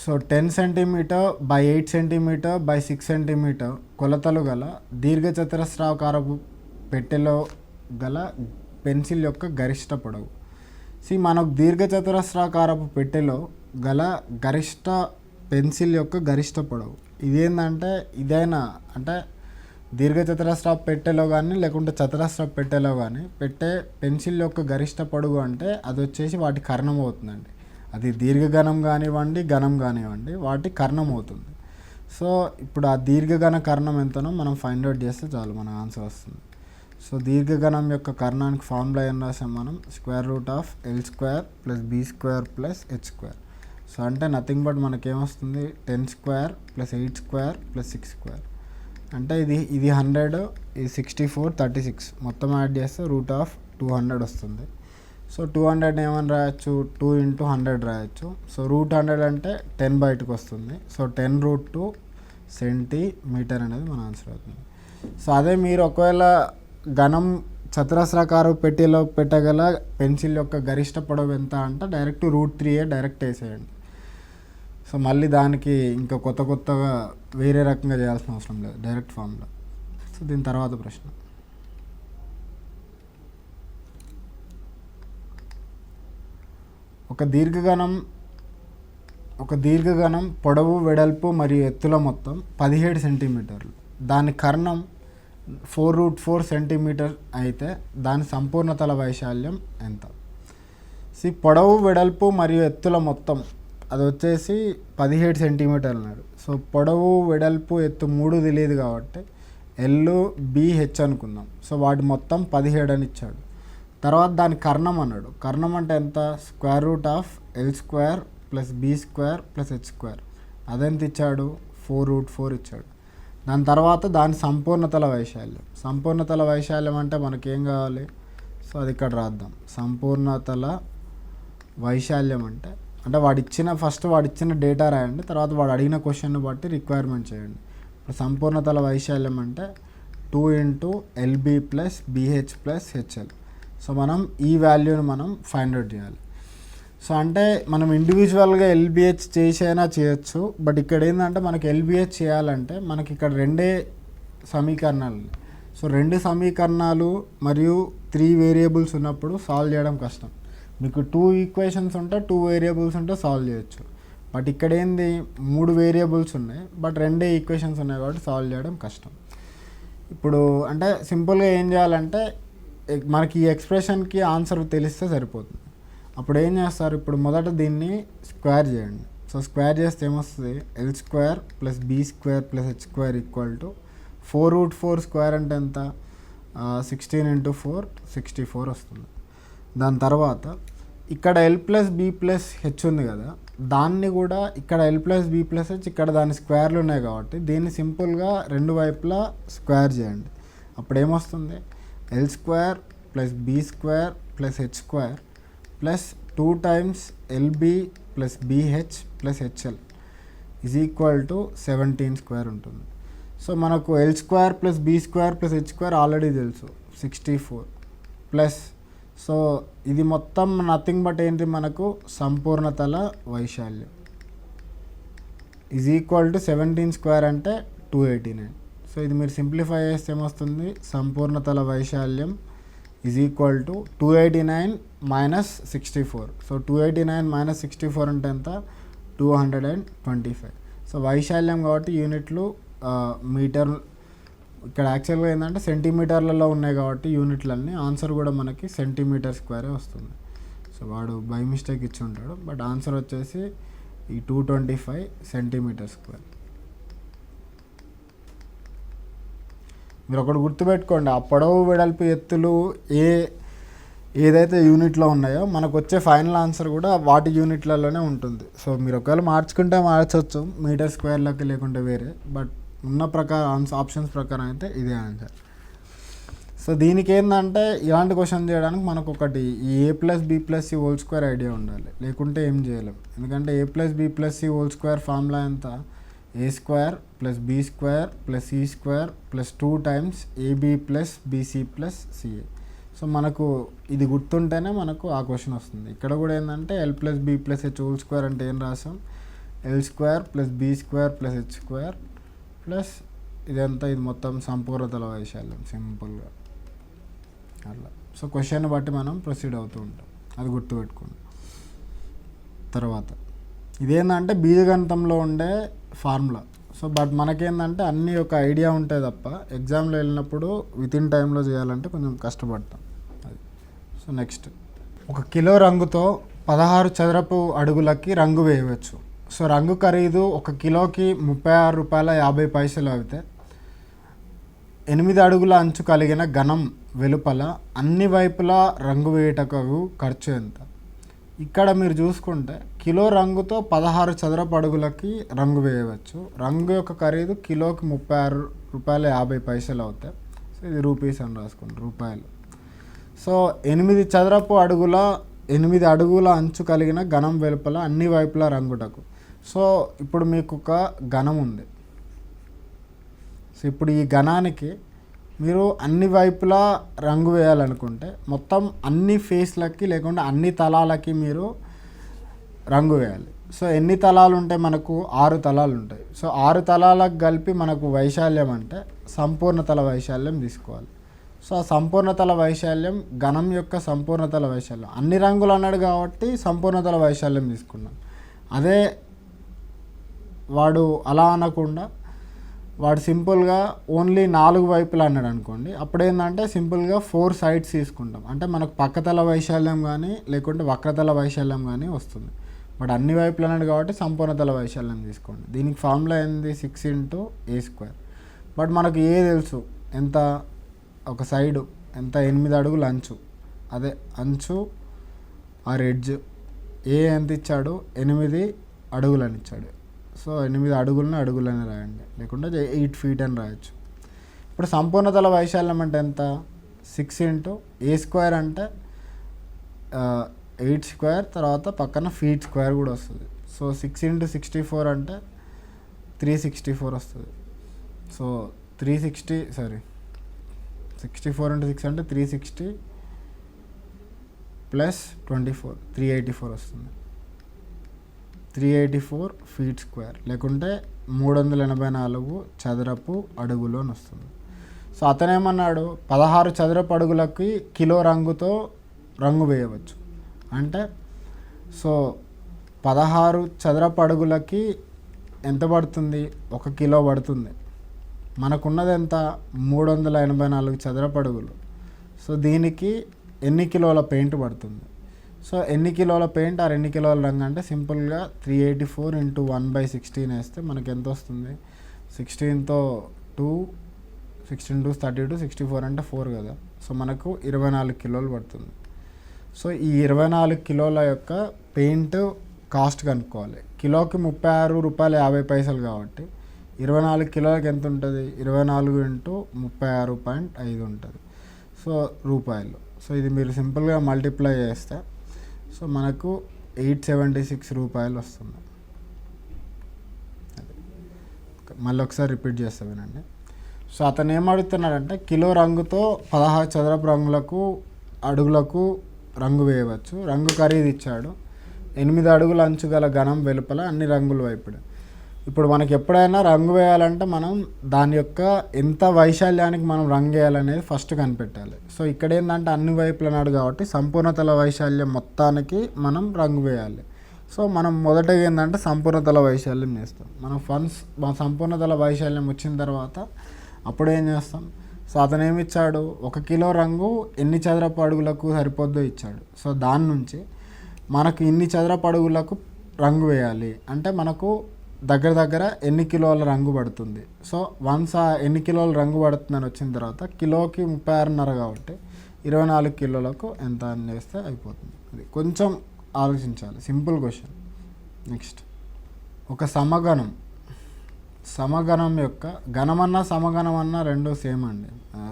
So 10 centimetre by 8 centimetre by 6 centimetre కొలతలు గల దీర్ఘచతురస్రాకారపు పెట్టెలో గల పెన్సిల్ యొక్క గరిష్ట పొడవు. మనకు దీర్ఘచతురస్రాకారపు పెట్టెలో గల గరిష్ట పెన్సిల్ యొక్క గరిష్ట పొడవు ఇదేంటంటే ఇదైనా అంటే దీర్ఘచతురస్ర పెట్టెలో కానీ లేకుంటే చతురస్ర పెట్టెలో కానీ పెట్టే పెన్సిల్ యొక్క గరిష్ట పొడవు అంటే అది వచ్చేసి వాటి కర్ణం అవుతుందండి. అది దీర్ఘఘనం కానివ్వండి ఘనం కానివ్వండి వాటి కర్ణం అవుతుంది. సో ఇప్పుడు ఆ దీర్ఘఘన కర్ణం ఎంతనో మనం ఫైండ్ అవుట్ చేస్తే చాలు మన ఆన్సర్ వస్తుంది. సో దీర్ఘఘనం యొక్క కర్ణానికి ఫార్ములా ఏం రాసాం మనం, √L² + B² + H². సో అంటే నథింగ్ బట్ మనకేమొస్తుంది 10² + 8² + 6². అంటే ఇది 100, ఇది 64, 36 మొత్తం యాడ్ చేస్తే √200 వస్తుంది. సో 200 ఏమని రాయొచ్చు, 2 × 100 రాయొచ్చు. సో √100 అంటే 10 బయటకు వస్తుంది. సో 10√2 సెంటీమీటర్ అనేది మన ఆన్సర్ అవుతుంది. సో అదే మీరు ఒకవేళ ఘనం చతురస్రాకార పెట్టెలో పెట్టగల పెన్సిల్ యొక్క గరిష్ట పొడవు ఎంత అంటే డైరెక్ట్ √3 డైరెక్ట్ వేసేయండి. సో మళ్ళీ దానికి ఇంకా కొత్తగా వేరే రకంగా చేయాల్సిన అవసరం లేదు, డైరెక్ట్ ఫార్ములా. సో దీని తర్వాత ప్రశ్న, ఒక దీర్ఘఘనం పొడవు వెడల్పు మరియు ఎత్తుల మొత్తం 17 సెంటీమీటర్లు, దాని కర్ణం 4√4 సెంటీమీటర్ అయితే దాని సంపూర్ణతల వైశాల్యం ఎంత? పొడవు వెడల్పు మరియు ఎత్తుల మొత్తం అది వచ్చేసి 17 సెంటీమీటర్లు అన్నాడు. సో పొడవు వెడల్పు ఎత్తు 3 తెలియదు కాబట్టి LBH అనుకుందాం. సో వాటి మొత్తం 17 అని ఇచ్చాడు. తర్వాత దాని కర్ణం అన్నాడు. కర్ణం అంటే ఎంత, √L² + B² + H². అదెంత ఇచ్చాడు, 4√4 ఇచ్చాడు. దాని తర్వాత దాని సంపూర్ణతల వైశాల్యం అంటే మనకేం కావాలి, సో అది ఇక్కడ రాద్దాం. సంపూర్ణతల వైశాల్యం అంటే వాడిచ్చిన డేటా రాయండి, తర్వాత వాడు అడిగిన క్వశ్చన్ బట్టి రిక్వైర్మెంట్ చేయండి. ఇప్పుడు సంపూర్ణతల వైశాల్యం అంటే 2 × LB + BH + HL. సో మనం ఈ వాల్యూని మనం ఫైండ్ అవుట్ చేయాలి. సో అంటే మనం ఇండివిజువల్గా LBH చేసైనా చేయొచ్చు. బట్ ఇక్కడ ఏంటంటే మనకి LBH చేయాలంటే మనకి ఇక్కడ 2 సమీకరణాలు. సో 2 సమీకరణాలు మరియు 3 వేరియబుల్స్ ఉన్నప్పుడు సాల్వ్ చేయడం కష్టం. మీకు 2 ఈక్వేషన్స్ ఉంటే 2 వేరియబుల్స్ ఉంటే సాల్వ్ చేయొచ్చు. బట్ ఇక్కడ ఏంది 3 వేరియబుల్స్ ఉన్నాయి, బట్ 2 ఈక్వేషన్స్ ఉన్నాయి కాబట్టి సాల్వ్ చేయడం కష్టం. ఇప్పుడు అంటే సింపుల్గా ఏం చేయాలంటే మనకి ఈ ఎక్స్ప్రెషన్కి ఆన్సర్ తెలిస్తే సరిపోతుంది. అప్పుడు ఏం చేస్తారు, ఇప్పుడు మొదట దీన్ని స్క్వేర్ చేయండి. సో స్క్వేర్ చేస్తే ఏమొస్తుంది, L² + B² + H² = 4√4² అంటే ఎంత, 16 × 4 64 వస్తుంది. దాని తర్వాత ఇక్కడ L + B + H ఉంది కదా, దాన్ని కూడా ఇక్కడ L + B + H ఇక్కడ దాని స్క్వేర్లు ఉన్నాయి కాబట్టి దీన్ని సింపుల్గా 2 వైపులా స్క్వేర్ చేయండి. అప్పుడు ఏమొస్తుంది, L² + B² + H² + 2 × LB + BH + HL = 17² ఉంటుంది. సో మనకు L² + B² + H² ఆల్రెడీ తెలుసు 64 ప్లస్ సో ఇది మొత్తం నథింగ్ బట్ ఏంటి, మనకు సంపూర్ణ తల వైశాల్యం ఈజ్ ఈక్వల్ టు 17 స్క్వేర్ అంటే 289. సో ఇది మీరు సింప్లిఫై చేస్తే ఏమొస్తుంది, సంపూర్ణ తల వైశాల్యం is equal to 289 minus 64. So 289 minus 64 అంటే ఎంత, 225. సో వైశాల్యం కాబట్టి యూనిట్లు మీటర్, ఇక్కడ యాక్చువల్గా ఏంటంటే సెంటీమీటర్లలో ఉన్నాయి కాబట్టి యూనిట్లన్నీ, ఆన్సర్ కూడా మనకి సెంటీమీటర్ స్క్వేరే వస్తుంది. సో వాడు బై మిస్టేక్ ఇచ్చి ఉంటాడు, బట్ ఆన్సర్ వచ్చేసి ఈ 225 సెంటీమీటర్ స్క్వేర్. మీరు ఒకటి గుర్తుపెట్టుకోండి, ఆ పొడవు వెడల్పు ఎత్తులు ఏదైతే యూనిట్లో ఉన్నాయో మనకు వచ్చే ఫైనల్ ఆన్సర్ కూడా వాటి యూనిట్లలోనే ఉంటుంది. సో మీరు ఒకవేళ మార్చుకుంటే మార్చవచ్చు మీటర్ స్క్వేర్లకి, లేకుంటే వేరే, బట్ ఉన్న ప్రకారం ఆప్షన్స్ ప్రకారం అయితే ఇదే ఆన్సర్. సో దీనికి ఏంటంటే ఇలాంటి క్వశ్చన్ చేయడానికి మనకు ఒకటి ఈ a plus B plus C whole square idea ఉండాలి, లేకుంటే ఏం చేయలేం. ఎందుకంటే a plus B plus C whole square formula ఎంత, A square plus B square plus C square plus 2 times AB plus BC plus CA. So మనకు ఇది గుర్తుంటేనే మనకు ఆ క్వశ్చన్ వస్తుంది. ఇక్కడ కూడా ఏంటంటే L plus B plus H whole square అంటే ఏం రాసాం, L square plus B square plus H square plus ఇదంతా, ఇది మొత్తం సంపూర్ణ తల వైశాల్యం సింపుల్గా అట్లా. సో క్వశ్చన్ బట్టి మనం ప్రొసీడ్ అవుతూ ఉంటాం, అది గుర్తుపెట్టుకోండి. తర్వాత ఇదేంటంటే బీజగణితంలో ఉండే ఫార్ములా. సో బట్ మనకేంటంటే అన్నీ ఒక ఐడియా ఉంటాయి తప్ప ఎగ్జామ్లో వెళ్ళినప్పుడు వితిన్ టైంలో చేయాలంటే కొంచెం కష్టపడతాం అది. సో నెక్స్ట్, 1 కిలో రంగుతో 16 చదరపు అడుగులకి రంగు వేయవచ్చు. సో రంగు ఖరీదు 1 కిలోకి 36 రూపాయల 50 పైసలు అయితే 8 అడుగుల అంచు కలిగిన ఘనం వెలుపల అన్ని వైపులా రంగు వేయటకు ఖర్చు ఎంత. ఇక్కడ మీరు చూసుకుంటే కిలో రంగుతో 16 చదరపు అడుగులకి రంగు వేయవచ్చు. రంగు యొక్క ఖరీదు కిలోకి 36 రూపాయల 50 పైసలు అవుతాయి. సో ఇది రూపీస్ అని రాసుకోండి, రూపాయలు. సో 8 అడుగుల అంచు కలిగిన ఘనం వెలుపల అన్ని వైపులా రంగుటకు. సో ఇప్పుడు మీకు ఒక ఘనం ఉంది. సో ఇప్పుడు ఈ ఘనానికి మీరు అన్ని వైపులా రంగు వేయాలనుకుంటే మొత్తం అన్ని ఫేస్లకి లేకుంటే అన్ని తలాలకి మీరు రంగు వేయాలి. సో ఎన్ని తలాలు ఉంటాయి, మనకు 6 తలాలు ఉంటాయి. సో 6 తలాలకు కలిపి మనకు వైశాల్యం అంటే సంపూర్ణ తల వైశాల్యం తీసుకోవాలి. సో ఆ సంపూర్ణ తల వైశాల్యం ఘనం యొక్క సంపూర్ణ తల వైశాల్యం, అన్ని రంగులు అన్నాడు కాబట్టి సంపూర్ణ తల వైశాల్యం తీసుకున్నాం. అదే వాడు అలా అనకుండా వాడు సింపుల్గా ఓన్లీ 4 వైపులు అన్నాడు అనుకోండి, అప్పుడు ఏంటంటే సింపుల్గా 4 సైడ్స్ తీసుకుంటాం. అంటే మనకు పక్కతల వైశాల్యం కానీ లేకుంటే వక్రతల వైశాల్యం కానీ వస్తుంది. బట్ అన్ని వైపులు అన్నాడు కాబట్టి సంపూర్ణ తల వైశాల్యం తీసుకోండి. దీనికి ఫార్ములా ఏంది, 6 × a². బట్ మనకు ఏ తెలుసు ఎంత, ఒక సైడు ఎంత, 8 అడుగులు అంచు, అదే అంచు ఆర్ ఎడ్జ్. ఏ ఎంత ఇచ్చాడు, 8 అడుగులు అని ఇచ్చాడు. సో 8 అడుగులని రాయండి, లేకుంటే 8 ఫీట్ అని రాయొచ్చు. ఇప్పుడు సంపూర్ణ తల వైశాల్యం అంటే ఎంత, 6 × a² అంటే 8² తర్వాత పక్కన ఫీట్ స్క్వేర్ కూడా వస్తుంది. సో 6 × 64 అంటే 364 వస్తుంది. సో 64 × 6 అంటే 360 ప్లస్ 24 384 వస్తుంది. 384 ఫీట్ స్క్వేర్ లేకుంటే 384 చదరపు అడుగులు అని వస్తుంది. సో అతనేమన్నాడు, 16 చదరపు అడుగులకి కిలో రంగుతో రంగు వేయవచ్చు అంటే, సో 16 చదరపు అడుగులకి ఎంత పడుతుంది, 1 కిలో పడుతుంది. మనకున్నది ఎంత, 384 చదరపు అడుగులు. సో దీనికి ఎన్ని కిలోల పెయింట్ పడుతుంది. సో ఎన్ని కిలోల పెయింట్ ఆర్ ఎన్ని కిలోల రంగు అంటే సింపుల్గా 384 × 1/16 వేస్తే మనకి ఎంత వస్తుంది, 16తో 2 16 2 32 64 అంటే 4 కదా. సో మనకు 24 కిలోలు పడుతుంది. సో ఈ 24 కిలోల యొక్క పెయింట్ కాస్ట్ కనుక్కోవాలి. కిలోకి 36 రూపాయల 50 పైసలు కాబట్టి 24 కిలోలకి ఎంత ఉంటుంది, 24 × 36.5 ఉంటుంది. సో రూపాయలు. సో ఇది మీరు సింపుల్గా మల్టిప్లై చేస్తే సో మనకు 876 రూపాయలు వస్తుంది. మళ్ళీ ఒకసారి రిపీట్ చేస్తా వినండి. సో అతను ఏం అడుగుతున్నాడంటే, కిలో రంగుతో 16 చదరపు రంగులకు అడుగులకు రంగు వేయవచ్చు. రంగు ఖరీదు ఇచ్చాడు. 8 అడుగుల అంచు గల ఘనం వెలుపల అన్ని రంగులు వైపుడు. ఇప్పుడు మనకి ఎప్పుడైనా రంగు వేయాలంటే మనం దాని యొక్క ఎంత వైశాల్యానికి మనం రంగు వేయాలనేది ఫస్ట్ కనిపెట్టాలి. సో ఇక్కడ ఏంటంటే అన్ని వైపులు అన్నాడు కాబట్టి సంపూర్ణతల వైశాల్యం మొత్తానికి మనం రంగు వేయాలి. సో మనం మొదటగా ఏంటంటే సంపూర్ణతల వైశాల్యం చేస్తాం. మనం మన సంపూర్ణతల వైశాల్యం వచ్చిన తర్వాత అప్పుడు ఏం చేస్తాం. సో అతను ఏమి ఇచ్చాడు, 1 కిలో రంగు ఎన్ని చదరపు అడుగులకు సరిపోద్దో ఇచ్చాడు. సో దాని నుంచి మనకు ఇన్ని చదరపు అడుగులకు రంగు వేయాలి అంటే మనకు దగ్గర ఎన్ని కిలోల రంగు పడుతుంది. సో వన్స్ ఎన్ని కిలోల రంగు పడుతుందని వచ్చిన తర్వాత కిలోకి 36.5 కాబట్టి 24 కిలోలకు ఎంత అని చేస్తే అయిపోతుంది. అది కొంచెం ఆలోచించాలి. Simple question. నెక్స్ట్, ఒక సమగణం యొక్క ఘనమన్నా సమగణమన్నా రెండు సేమ్ అండి.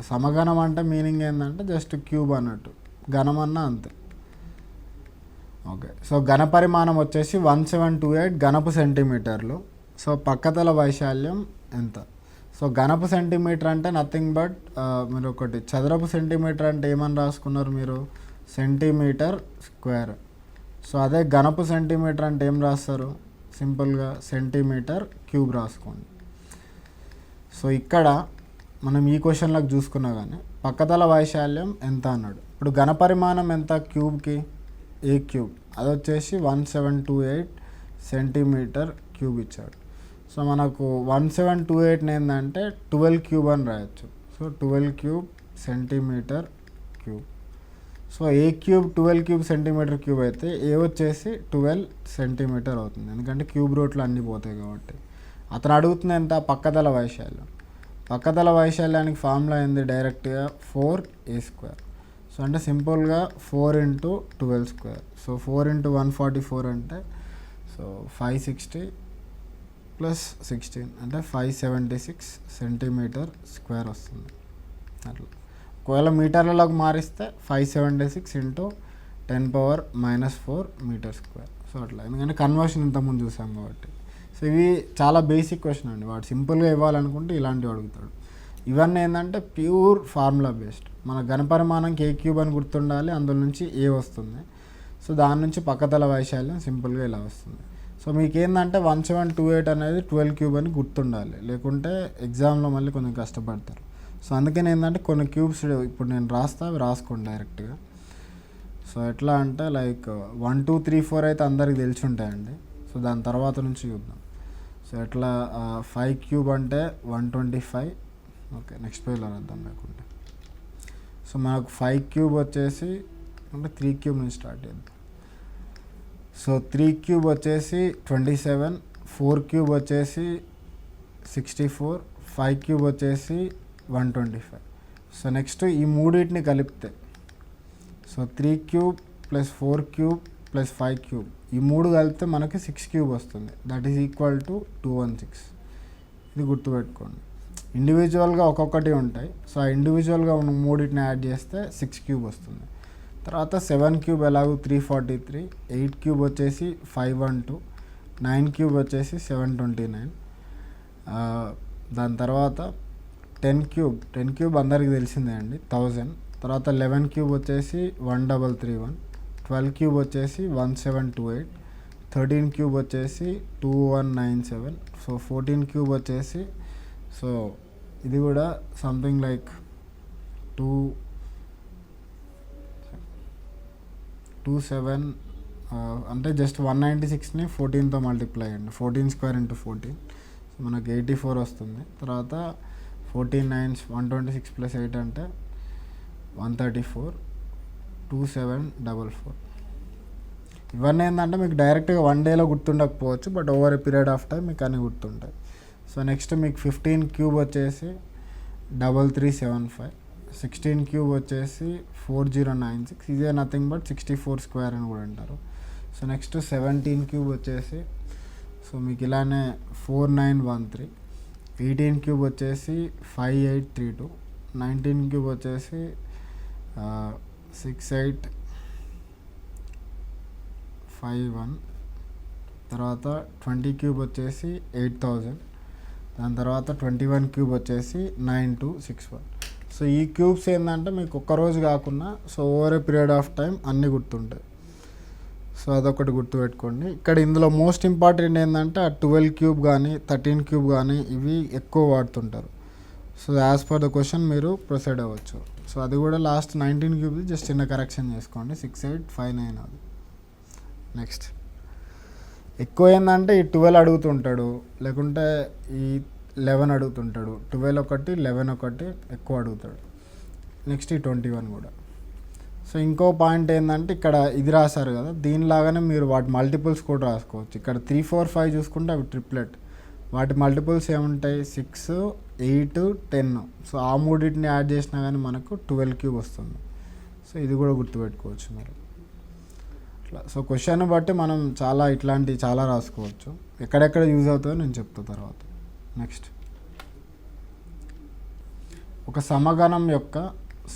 సమగణం అంటే మీనింగ్ ఏంటంటే జస్ట్ క్యూబ్ అన్నట్టు, ఘనమన్నా అంతే. ఓకే, సో ఘన పరిమాణం వచ్చేసి 1728 ఘనపు సెంటీమీటర్లు. సో పక్కతల వైశాల్యం ఎంత? సో ఘనపు సెంటీమీటర్ అంటే నథింగ్ బట్ మీరు ఒకటి చదరపు సెంటీమీటర్ అంటే ఏమని రాసుకున్నారు మీరు, సెంటీమీటర్ స్క్వేర్. సో అదే ఘనపు సెంటీమీటర్ అంటే ఏం రాస్తారు, సింపుల్గా సెంటీమీటర్ క్యూబ్ రాసుకోండి. సో ఇక్కడ మనం ఈ క్వశ్చన్లకు చూసుకున్నా కానీ పక్కతల వైశాల్యం ఎంత అన్నాడు. ఇప్పుడు ఘన పరిమాణం ఎంత క్యూబ్కి, ఏ క్యూబ్, అది వచ్చేసి 1728 సెంటీమీటర్ క్యూబ్ ఇచ్చాడు. సో మనకు 1728 ఏంటంటే 12 క్యూబ్ అని రాయొచ్చు. So 12 cube centimetre cube. So A cube 12 cube centimetre cube అయితే ఏ వచ్చేసి 12 సెంటీమీటర్ అవుతుంది, ఎందుకంటే క్యూబ్ రూట్లు అన్నీ పోతాయి కాబట్టి. అతను అడుగుతుంది ఎంత, పక్కతల వైశాల్యం. పక్కతల వైశాల్యానికి ఫార్ములా ఏంది, డైరెక్ట్గా 4a². సో అంటే సింపుల్గా 4 × 12². సో 4 × 144 అంటే సో 560 + 16 అంటే 576 సెంటీమీటర్ స్క్వేర్ వస్తుంది. అట్లా ఒకవేళ మీటర్లలోకి మారిస్తే 576 × 10⁻⁻⁴ మీటర్ స్క్వేర్. సో అట్లా, ఎందుకంటే కన్వర్షన్ ఇంతకుముందు చూసాం కాబట్టి. సో ఇవి చాలా బేసిక్ క్వశ్చన్ అండి. వాడు సింపుల్గా ఇవ్వాలనుకుంటే ఇలాంటివి అడుగుతాడు. ఇవన్నీ ఏంటంటే ప్యూర్ ఫార్ములా బేస్డ్. మన ఘనపరిమాణంకి ఏ క్యూబ్ అని గుర్తుండాలి, అందులో నుంచి ఏ వస్తుంది. సో దాని నుంచి పక్కతల వైశాల్యం సింపుల్గా ఇలా వస్తుంది. సో మీకు ఏంటంటే 1728 అనేది 12 క్యూబ్ అని గుర్తుండాలి, లేకుంటే ఎగ్జామ్లో మళ్ళీ కొంచెం కష్టపడతారు. సో అందుకని ఏంటంటే కొన్ని క్యూబ్స్ ఇప్పుడు నేను రాస్తా, అవి రాసుకోండి డైరెక్ట్గా. సో ఎట్లా అంటే లైక్ 1 2 3 4 అయితే అందరికి తెలిసి ఉంటాయండి. సో దాని తర్వాత నుంచి చూద్దాం. సో ఎట్లా 5 క్యూబ్ అంటే 125. ఓకే, నెక్స్ట్ పేజ్లో రాద్దాం లేకుంటే. సో మనకు 5 క్యూబ్ వచ్చేసి అంటే 3 క్యూబ్ నుంచి స్టార్ట్ చేద్దాం. సో 3 క్యూబ్ వచ్చేసి 27, 4 క్యూబ్ వచ్చేసి 64, 5 క్యూబ్ వచ్చేసి 125. సో నెక్స్ట్ ఈ మూడింటిని కలిపితే సో 3 క్యూబ్ + 4 క్యూబ్ + 5 క్యూబ్ ఈ మూడు కలిపితే మనకి 6 క్యూబ్ వస్తుంది. That is equal to 216. ఇది గుర్తుపెట్టుకోండి. ఇండివిజువల్గా ఒక్కొక్కటి ఉంటాయి. సో ఆ ఇండివిజువల్గా ఉన్న మూడింటిని యాడ్ చేస్తే 6 క్యూబ్ వస్తుంది. తర్వాత 7 క్యూబ్ ఎలాగో 343, 8 క్యూబ్ వచ్చేసి 512, 9 క్యూబ్ వచ్చేసి 729. దాని తర్వాత 10 క్యూబ్ అందరికీ తెలిసిందే అండి, 1000. తర్వాత 11 క్యూబ్ వచ్చేసి 1331, 12 క్యూబ్ వచ్చేసి 1728, 13 క్యూబ్ వచ్చేసి 2197. సో 14 క్యూబ్ వచ్చేసి సో ఇది కూడా సంథింగ్ లైక్ 27 అంటే జస్ట్ 196ని 14తో మల్టిప్లై అండి, 14² × 14. సో మనకు 84 వస్తుంది. తర్వాత 14 9 126 + 8 అంటే 134, 2744. ఇవన్నీ ఏంటంటే మీకు డైరెక్ట్గా 1 డేలో గుర్తుండకపోవచ్చు, but over a period of time మీకు అన్నీ గుర్తుంటాయి. సో నెక్స్ట్ మీకు 15 క్యూబ్ వచ్చేసి 3375, 16 క్యూబ్ వచ్చేసి 4096. ఇదే నథింగ్ బట్ 64² అని కూడా అంటారు. సో నెక్స్ట్ 17 క్యూబ్ వచ్చేసి సో మీకు ఇలానే 4913, 18 క్యూబ్ వచ్చేసి 5832, 19 క్యూబ్ వచ్చేసి 6851. తర్వాత 20 క్యూబ్ వచ్చేసి 8000. దాని తర్వాత 21 క్యూబ్ వచ్చేసి 9261. సో ఈ క్యూబ్స్ ఏంటంటే మీకు ఒక్కరోజు కాకుండా so over a period of time అన్నీ గుర్తుంటాయి. సో అదొకటి గుర్తుపెట్టుకోండి. ఇక్కడ ఇందులో మోస్ట్ ఇంపార్టెంట్ ఏంటంటే ఆ 12 క్యూబ్ కానీ 13 క్యూబ్ కానీ ఇవి ఎక్కువ వాడుతుంటారు. So as per the question మీరు ప్రొసీడ్ అవ్వచ్చు. సో అది కూడా లాస్ట్ 19 క్యూబ్ జస్ట్ చిన్న కరెక్షన్ చేసుకోండి, 6859 అది. నెక్స్ట్ ఎక్కువ ఏంటంటే ఈ 12 అడుగుతుంటాడు, లేకుంటే ఈ 11 అడుగుతుంటాడు. 12 ఒకటి 11 ఒకటి ఎక్కువ అడుగుతాడు. నెక్స్ట్ ఈ 21 కూడా. సో ఇంకో పాయింట్ ఏంటంటే ఇక్కడ ఇది రాశారు కదా, దీనిలాగానే మీరు వాటి మల్టిపుల్స్ కూడా రాసుకోవచ్చు. ఇక్కడ 3, 4, 5 చూసుకుంటే అవి ట్రిప్లెట్, వాటి మల్టిపుల్స్ ఏముంటాయి 6, 8, 10. సో ఆ మూడింటిని యాడ్ చేసినా కానీ మనకు 12 క్యూబ్ వస్తుంది. సో ఇది కూడా గుర్తుపెట్టుకోవచ్చు మీరు అట్లా. సో క్వశ్చన్ బట్టి మనం ఇట్లాంటివి చాలా రాసుకోవచ్చు. ఎక్కడెక్కడ యూజ్ అవుతుందో నేను చెప్తా తర్వాత. నెక్స్ట్ ఒక సమగణం యొక్క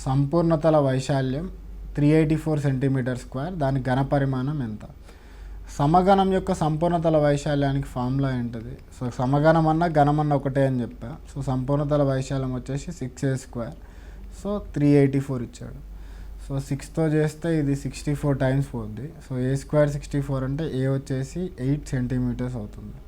సంపూర్ణతల వైశాల్యం 384 సెంటీమీటర్ స్క్వేర్, దాని ఘనపరిమాణం ఎంత? సమగణం యొక్క సంపూర్ణతల వైశాల్యానికి ఫార్ములా ఏంటిది? సో సమగణం అన్న గణం అన్న ఒకటే అని చెప్పా. సో సంపూర్ణతల వైశాల్యం వచ్చేసి 6a². సో 384 ఇచ్చాడు. సో 6తో చేస్తే ఇది 64 టైమ్స్ పోద్ది. సో a² 64 అంటే ఏ వచ్చేసి 8 సెంటీమీటర్స్ అవుతుంది.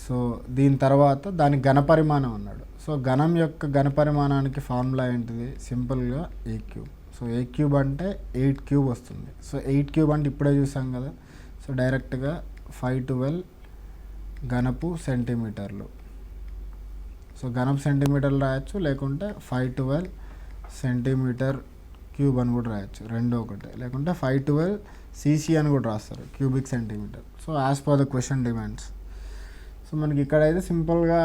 సో దీని తర్వాత దాని ఘనపరిమాణం అన్నాడు. సో ఘనం యొక్క ఘనపరిమాణానికి ఫార్ములా ఏంటిది? సింపుల్గా a³. సో a³ అంటే 8 క్యూబ్ వస్తుంది. సో 8 క్యూబ్ అంటే ఇప్పుడే చూసాం కదా. సో డైరెక్ట్గా 512 ఘనపు సెంటీమీటర్లు. సో ఘనపు సెంటీమీటర్లు రాయొచ్చు, లేకుంటే 512 సెంటీమీటర్ క్యూబ్ అని కూడా రాయొచ్చు, రెండో ఒకటే. లేకుంటే 512 cc అని కూడా రాస్తారు, cubic centimetre. So as per the question demands. So మనకి ఇక్కడైతే సింపుల్గా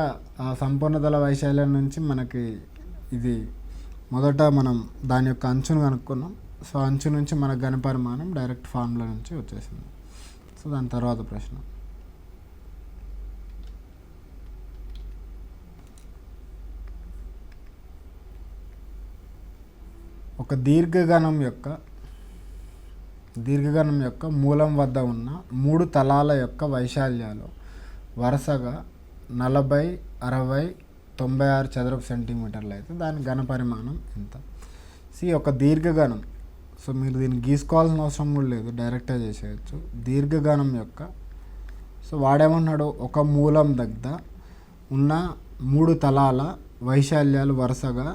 సంపూర్ణతల వైశాల్యం నుంచి మనకి ఇది మొదట మనం దాని యొక్క అంచును కనుక్కున్నాం. సో అంచు నుంచి మన ఘనపరిమాణం డైరెక్ట్ ఫార్ములా నుంచి వచ్చేసింది. సో దాని తర్వాత ప్రశ్న, ఒక దీర్ఘగణం యొక్క మూలం వద్ద ఉన్న 3 తలాల యొక్క వైశాల్యాలు వరుసగా 40, 60, 96 చదరపు సెంటీమీటర్లు అయితే దాని ఘనపరిమాణం ఎంత? ఒక దీర్ఘగణం. సో మీరు దీన్ని గీసుకోవాల్సిన అవసరం కూడా లేదు, డైరెక్ట్గా చేసేయచ్చు. దీర్ఘగణం యొక్క సో వాడేమన్నాడు, ఒక మూలం దగ్గర ఉన్న 3 తలాల వైశాల్యాలు వరుసగా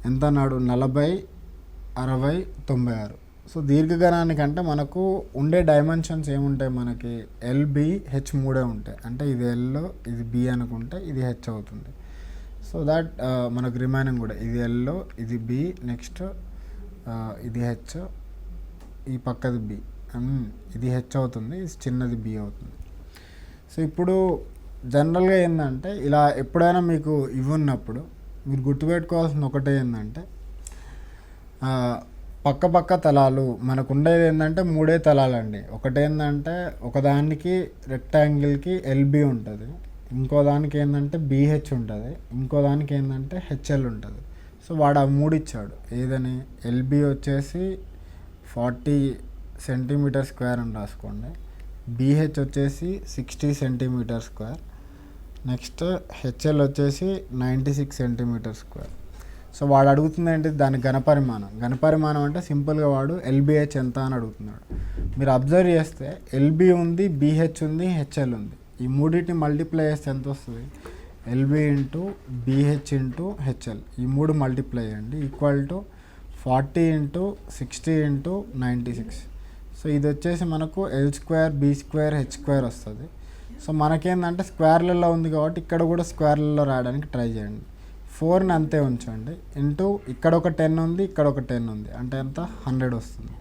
ఎంత అన్నాడు? 40, 60, 96. సో దీర్ఘగణానికంటే మనకు ఉండే డైమెన్షన్స్ ఏముంటాయి? మనకి LB, H ఉంటాయి. అంటే ఇది L, ఇది B అనుకుంటే ఇది H అవుతుంది. సో దట్ మనకు రిమైనింగ్ కూడా ఇది L, ఇది B, నెక్స్ట్ ఇది H, ఈ పక్కది B, ఇది H అవుతుంది, ఇది చిన్నది B అవుతుంది. సో ఇప్పుడు జనరల్గా ఏంటంటే ఇలా ఎప్పుడైనా మీకు ఇవి ఉన్నప్పుడు మీరు గుర్తుపెట్టుకోవాల్సిన ఒకటే ఏంటంటే పక్క తలాలు మనకు ఉండేది ఏంటంటే 3 తలాలండి. ఒకటేంటంటే ఒకదానికి రెక్టాంగిల్కి LB ఉంటుంది, ఇంకో దానికి ఏంటంటే BH ఉంటుంది, ఇంకో దానికి ఏంటంటే HL ఉంటుంది. సో వాడు ఆ 3 ఇచ్చాడు. ఏదని? LB వచ్చేసి 40 సెంటీమీటర్ స్క్వేర్ అని రాసుకోండి, BH వచ్చేసి 60 సెంటీమీటర్ స్క్వేర్, నెక్స్ట్ HL వచ్చేసి 96 సెంటీమీటర్ స్క్వేర్. సో వాడు అడుగుతుంది ఏంటి? దాని ఘనపరిమాణం అంటే సింపుల్గా వాడు LBH ఎంత అని అడుగుతున్నాడు. మీరు అబ్జర్వ్ చేస్తే LB ఉంది, BH ఉంది, HL ఉంది. ఈ మూడింటిని మల్టిప్లై చేస్తే ఎంత వస్తుంది? LB into BH into HL, ఈ 3 మల్టిప్లై చేయండి, equal to 40 into 60 into 96. So ఇది వచ్చేసి మనకు L² B² H² వస్తుంది. సో మనకేంటంటే స్క్వేర్లలో ఉంది కాబట్టి ఇక్కడ కూడా స్క్వేర్లలో రాయడానికి ట్రై చేయండి. 4ని అంతే ఉంచండి, ఇంటూ ఇక్కడ ఒక 10 ఉంది, ఇక్కడ ఒక 10 ఉంది, అంటే ఎంత? 100 వస్తుంది.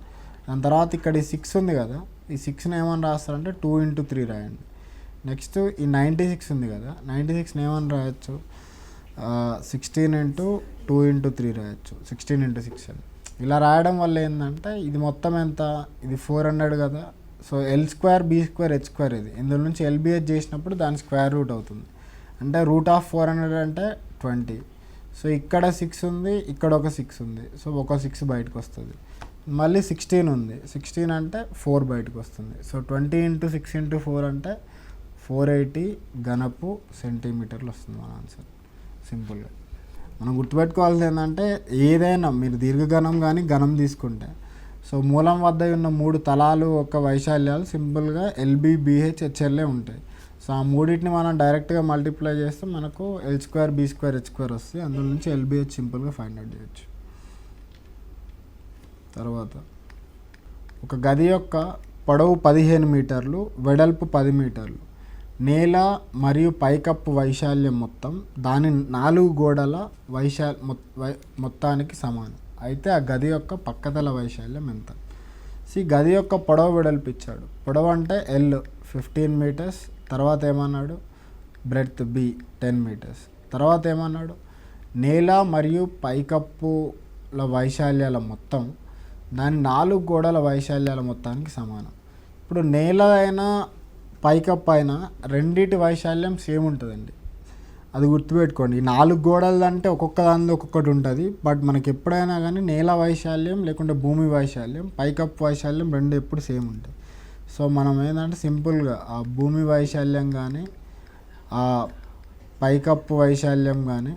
దాని తర్వాత ఇక్కడ ఈ 6 ఉంది కదా, ఈ 6ని ఏమని రాస్తారంటే 2 ఇంటూ 3 రాయండి. నెక్స్ట్ ఈ 96 ఉంది కదా, 96ని ఏమని రాయొచ్చు? 16 ఇంటూ 2 ఇంటూ 3 రాయొచ్చు, 16 ఇంటూ 6 అని. ఇలా రాయడం వల్ల ఏంటంటే ఇది మొత్తం ఎంత? ఇది 400 కదా. సో L² B² H² ఇది ఇందులో నుంచి LBH చేసినప్పుడు దాని స్క్వేర్ రూట్ అవుతుంది. అంటే √400 అంటే 20. సో ఇక్కడ 6 ఉంది, ఇక్కడ ఒక 6 ఉంది, సో ఒక 6 బయటకు వస్తుంది. మళ్ళీ 16 ఉంది, 16 అంటే 4 బయటకు వస్తుంది. సో 20 ఇంటూ 6 ఇంటూ 4 అంటే 480 ఘనపు సెంటీమీటర్లు వస్తుంది మన ఆన్సర్ సింపుల్గా. మనం గుర్తుపెట్టుకోవాల్సింది ఏంటంటే ఏదైనా మీరు దీర్ఘఘనం కానీ ఘనం తీసుకుంటే సో మూలం వద్ద ఉన్న 3 తలాలు ఒక వైశాల్యాలు సింపుల్గా LBBH HLఏ ఉంటాయి. సో ఆ మూడింటిని మనం డైరెక్ట్గా మల్టిప్లై చేస్తే మనకు L² B² H² వస్తుంది. అందులో నుంచి LBH సింపుల్గా ఫైండ్ అవుట్ చేయొచ్చు. తర్వాత ఒక గది యొక్క పొడవు 15 మీటర్లు, వెడల్పు 10 మీటర్లు, నేల మరియు పైకప్పు వైశాల్యం మొత్తం దాని 4 గోడల మొత్తానికి సమానం. అయితే ఆ గది యొక్క పక్కతల వైశాల్యం ఎంత? గది యొక్క పొడవు వెడల్పు ఇచ్చాడు. పొడవు అంటే L 15 మీటర్స్, తర్వాత ఏమన్నాడు బ్రెడ్త్ B 10 మీటర్స్, తర్వాత ఏమన్నాడు నేల మరియు పైకప్పుల వైశాల్యాల మొత్తం దాని 4 గోడల వైశాల్యాల మొత్తానికి సమానం. ఇప్పుడు నేల అయినా పైకప్పు అయినా రెండింటి వైశాల్యం సేమ్ ఉంటుందండి, అది గుర్తుపెట్టుకోండి. ఈ 4 గోడలు అంటే ఒక్కొక్క దానిలో ఒక్కొక్కటి ఉంటుంది. బట్ మనకి ఎప్పుడైనా కానీ నేల వైశాల్యం లేకుంటే భూమి వైశాల్యం పైకప్పు వైశాల్యం రెండు ఎప్పుడు సేమ్ ఉంటాయి. సో మనం ఏంటంటే సింపుల్గా ఆ భూమి వైశాల్యం కానీ ఆ పైకప్పు వైశాల్యం కానీ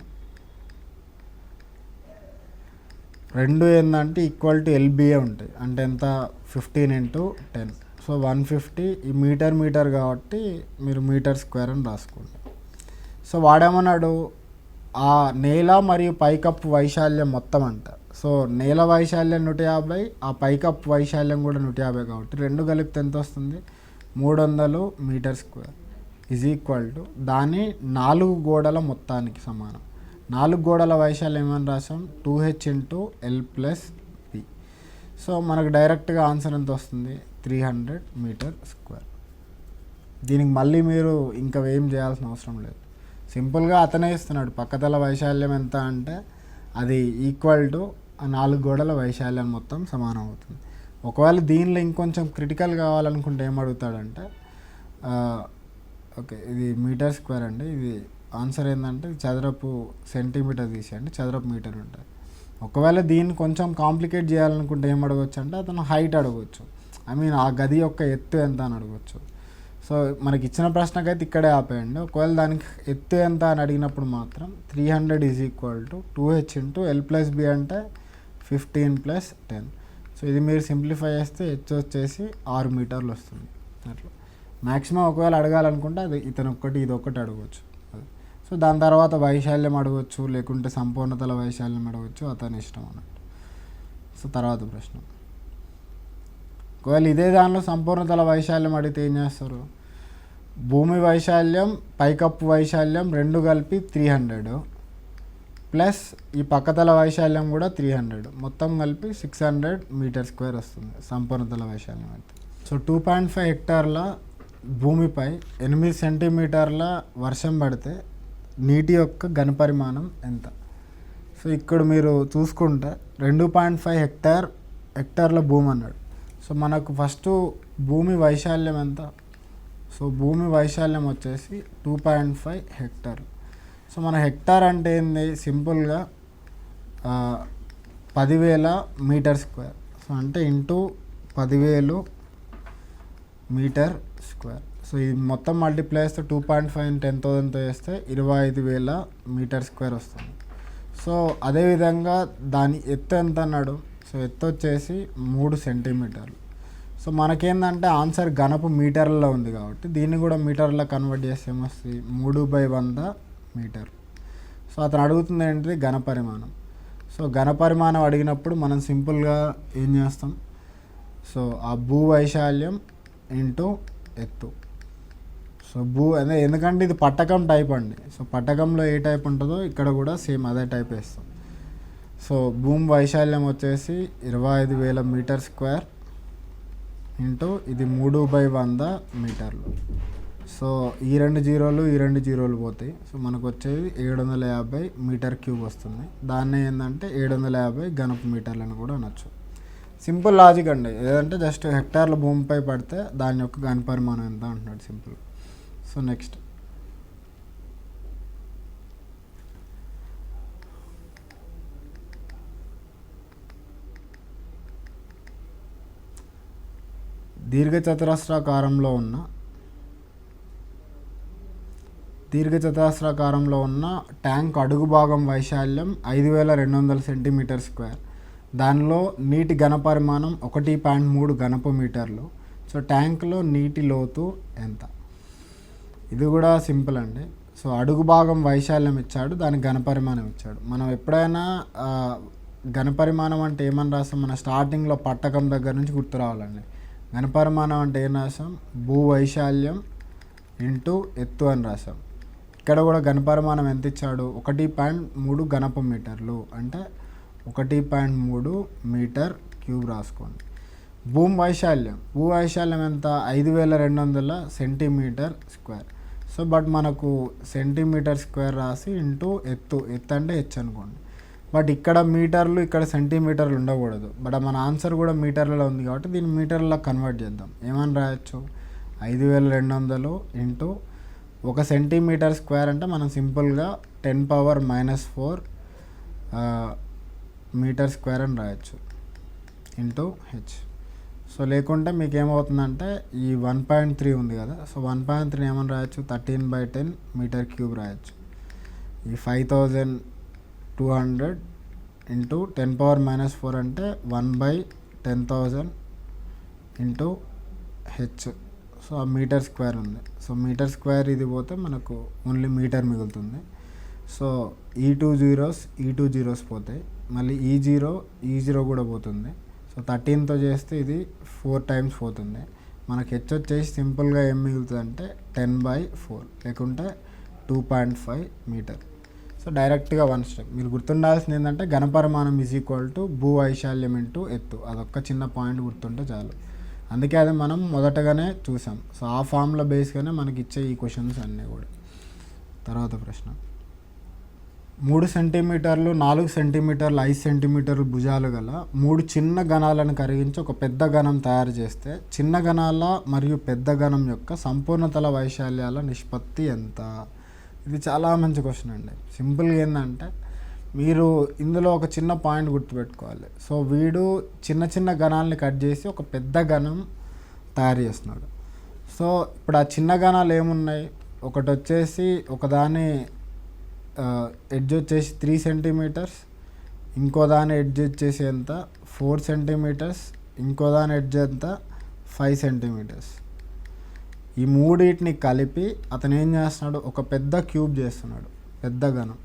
రెండు ఏంటంటే ఈక్వల్ టు LBA ఉంటాయి. అంటే ఎంత 15 × 10. సో 150. ఈ మీటర్ కాబట్టి మీరు m² అని రాసుకోండి. సో వాడేమన్నాడు ఆ నేల మరియు పైకప్పు వైశాల్యం మొత్తం అంట. సో నేల వైశాల్యం 150, ఆ పైకప్పు వైశాల్యం కూడా 150 కాబట్టి రెండు కలిపితే ఎంత వస్తుంది 300 m² ఈజ్ ఈక్వల్ టు దాని 4 గోడల మొత్తానికి సమానం. 4 గోడల వైశాల్యం ఏమని రాసాం 2H × L + B. సో మనకు డైరెక్ట్గా ఆన్సర్ ఎంత వస్తుంది 300 m². దీనికి మళ్ళీ మీరు ఇంకా ఏం చేయాల్సిన అవసరం లేదు. సింపుల్గా అతనే ఇస్తున్నాడు పక్కతల వైశాల్యం ఎంత అంటే అది ఈక్వల్ టు ఆ 4 గోడల వైశాల్యం మొత్తం సమానం అవుతుంది. ఒకవేళ దీనిలో ఇంకొంచెం క్రిటికల్ కావాలనుకుంటే ఏం అడుగుతాడంటే ఓకే ఇది m² అండి, ఇది ఆన్సర్ ఏంటంటే చదరపు సెంటీమీటర్ తీసేయండి, చదరపు మీటర్ ఉంటుంది. ఒకవేళ దీన్ని కొంచెం కాంప్లికేట్ చేయాలనుకుంటే ఏం అడగవచ్చు అంటే అతను హైట్ అడగవచ్చు, ఆ గది యొక్క ఎత్తు ఎంత అని అడగవచ్చు. సో మనకి ఇచ్చిన ప్రశ్నకైతే ఇక్కడే ఆపేయండి. ఒకవేళ దానికి ఎత్తు ఎంత అని అడిగినప్పుడు మాత్రం 300 = 2H × L + B అంటే 15 + 10. సో ఇది మీరు సింప్లిఫై చేస్తే హెచ్ వచ్చేసి 6 మీటర్లు వస్తుంది. అట్లా మ్యాక్సిమం ఒకవేళ అడగాలనుకుంటే అది ఇది ఒక్కటి అడగవచ్చు. సో దాని తర్వాత వైశాల్యం అడగవచ్చు, లేకుంటే సంపూర్ణతల వైశాల్యం అడగవచ్చు, అతని ఇష్టం అన్నట్టు. సో తర్వాత ప్రశ్న ఒకవేళ ఇదే దానిలో సంపూర్ణతల వైశాల్యం అడిగితే ఏం చేస్తారు భూమి వైశాల్యం పైకప్పు వైశాల్యం రెండు కలిపి 300 ప్లస్ ఈ పక్కతల వైశాల్యం కూడా 300 మొత్తం కలిపి 600 m² వస్తుంది సంపూర్ణతల వైశాల్యం అయితే. సో 2.5 హెక్టార్ల భూమిపై 8 సెంటీమీటర్ల వర్షం పడితే నీటి యొక్క ఘనపరిమాణం ఎంత? సో ఇక్కడ మీరు చూసుకుంటే 2.5 హెక్టార్ల భూమి అన్నాడు. సో మనకు ఫస్ట్ భూమి వైశాల్యం ఎంత? సో భూమి వైశాల్యం వచ్చేసి 2.5 హెక్టార్లు. సో మన హెక్టార్ అంటే ఏంది సింపుల్గా 10,000 m². సో అంటే ఇంటూ 10,000 m². సో ఇది మొత్తం మల్టిప్లై చేస్తే 2.5 × 10,000తో చేస్తే 25,000 m² వస్తుంది. సో అదేవిధంగా దాని ఎత్తు ఎంత అన్నాడు? సో ఎత్తు వచ్చేసి 3 సెంటీమీటర్లు. సో మనకేందంటే ఆన్సర్ ఘనపు మీటర్లలో ఉంది కాబట్టి దీన్ని కూడా మీటర్లో కన్వర్ట్ చేస్తే ఏమొస్తుంది 3/100 మీటర్. సో అతను అడుగుతుంది ఏంటిది ఘనపరిమాణం. సో ఘనపరిమాణం అడిగినప్పుడు మనం సింపుల్గా ఏం చేస్తాం సో ఆ భూ వైశాల్యం ఇంటూ ఎత్తు. సో అదే ఎందుకంటే ఇది పట్టకం టైప్ అండి. సో పట్టకంలో ఏ టైప్ ఉంటుందో ఇక్కడ కూడా సేమ్ అదే టైప్ వేస్తాం. సో భూమి వైశాల్యం వచ్చేసి 25,000 m² ఇంటూ ఇది 3/100 మీటర్లు. సో ఈ 2 జీరోలు పోతాయి. సో మనకు వచ్చేది 750 m³ వస్తుంది. దాన్ని ఏంటంటే 750 ఘనపు మీటర్లను కూడా అనొచ్చు. సింపుల్ లాజిక్ అండి. ఏదంటే జస్ట్ హెక్టార్ల భూమిపై పడితే దాని యొక్క ఘనపరిమాణం ఎంత అంటున్నాడు సింపుల్. సో నెక్స్ట్ దీర్ఘచతురస్రాకారంలో ఉన్న దీర్ఘచతురస్రాకారంలో ఉన్న ట్యాంక్ అడుగు భాగం వైశాల్యం 5200 సెంటీమీటర్ స్క్వేర్. దానిలో నీటి ఘనపరిమాణం 1.3 ఘనపు మీటర్లు. సో ట్యాంక్లో నీటి లోతు ఎంత? ఇది కూడా సింపుల్ అండి. సో అడుగు భాగం వైశాల్యం ఇచ్చాడు, దానికి ఘనపరిమాణం ఇచ్చాడు. మనం ఎప్పుడైనా ఘనపరిమాణం అంటే ఏమని రాస్తాం? మన స్టార్టింగ్లో పట్టకం దగ్గర నుంచి గుర్తు రావాలండి. ఘనపరిమాణం అంటే ఏం రాసాం? భూ వైశాల్యం ఇంటూ ఎత్తు అని రాసాం. ఇక్కడ కూడా ఘనపరిమాణం ఎంత ఇచ్చాడు? 1.3 ఘనపు మీటర్లు, అంటే 1.3 మీటర్ క్యూబ్ రాసుకోండి. భూ వైశాల్యం ఎంత? 5200 సెంటీమీటర్ స్క్వేర్. సో బట్ మనకు సెంటీమీటర్ స్క్వేర్ రాసి ఇంటూ ఎత్తు అంటే హెచ్ అనుకోండి. బట్ ఇక్కడ మీటర్లు, ఇక్కడ సెంటీమీటర్లు ఉండకూడదు. బట్ మన ఆన్సర్ కూడా మీటర్లలో ఉంది కాబట్టి దీన్ని మీటర్లలో కన్వర్ట్ చేద్దాం. ఏమని రాయొచ్చు? 5200 ఇంటూ 1 సెంటీమీటర్ స్క్వేర్ అంటే మనం సింపుల్గా 10⁻⁻⁴ మీటర్ స్క్వేర్ అని రాయొచ్చు ఇంటూ హెచ్. సో లేకుంటే మీకు ఏమవుతుందంటే ఈ 1.3 ఉంది కదా, సో 1.3 ఏమని రాయొచ్చు? 13/10 మీటర్ క్యూబ్ రాయొచ్చు. ఈ 5200 ఇంటూ 10⁻⁻⁴ అంటే 1/10,000 ఇంటూ హెచ్. సో ఆ మీటర్ స్క్వేర్ ఉంది. సో మీటర్ స్క్వేర్ ఇది పోతే మనకు ఓన్లీ మీటర్ మిగులుతుంది. సో ఈ టూ జీరోస్ పోతాయి, మళ్ళీ ఈ జీరో కూడా పోతుంది. సో 13తో చేస్తే ఇది 4 టైమ్స్ పోతుంది. మనకి హెచ్ వచ్చేసి సింపుల్గా ఏం మిగులుతుంది అంటే 10/4 లేకుంటే 2.5 మీటర్. సో డైరెక్ట్గా 1 స్టెప్. మీరు గుర్తుండాల్సింది ఏంటంటే ఘనపరిమాణం = భూ వైశాల్యం ఇంటూ ఎత్తు. అదొక్క చిన్న పాయింట్ గుర్తుంటే చాలు. అందుకే అది మనం మొదటగానే చూసాం. సో ఆ ఫామ్లో బేస్గానే మనకి ఇచ్చే ఈ క్వశ్చన్స్ అన్నీ కూడా. తర్వాత ప్రశ్న, 3 సెంటీమీటర్లు, 4 సెంటీమీటర్లు, 5 సెంటీమీటర్లు భుజాలు గల 3 చిన్న గణాలను కరిగించి ఒక పెద్ద గణం తయారు చేస్తే చిన్న గణాల మరియు పెద్ద గణం యొక్క సంపూర్ణతల వైశాల్యాల నిష్పత్తి ఎంత? ఇది చాలా మంచి క్వశ్చన్ అండి. సింపుల్గా ఏంటంటే మీరు ఇందులో ఒక చిన్న పాయింట్ గుర్తుపెట్టుకోవాలి. సో వీడు చిన్న చిన్న గణాలని కట్ చేసి ఒక పెద్ద గణం తయారు చేస్తున్నాడు. సో ఇప్పుడు ఆ చిన్న గణాలు ఏమున్నాయి? ఒకటి వచ్చేసి ఒకదాని ఎడ్జ్ వచ్చేసి 3 సెంటీమీటర్స్, ఇంకో దాని ఎడ్జ్ వచ్చేసి ఎంత? 4 సెంటీమీటర్స్, ఇంకో దాని ఎడ్జ్ ఎంత? 5 సెంటీమీటర్స్. ఈ మూడింటిని కలిపి అతను ఏం చేస్తున్నాడు? ఒక పెద్ద క్యూబ్ చేస్తున్నాడు, పెద్ద గణం.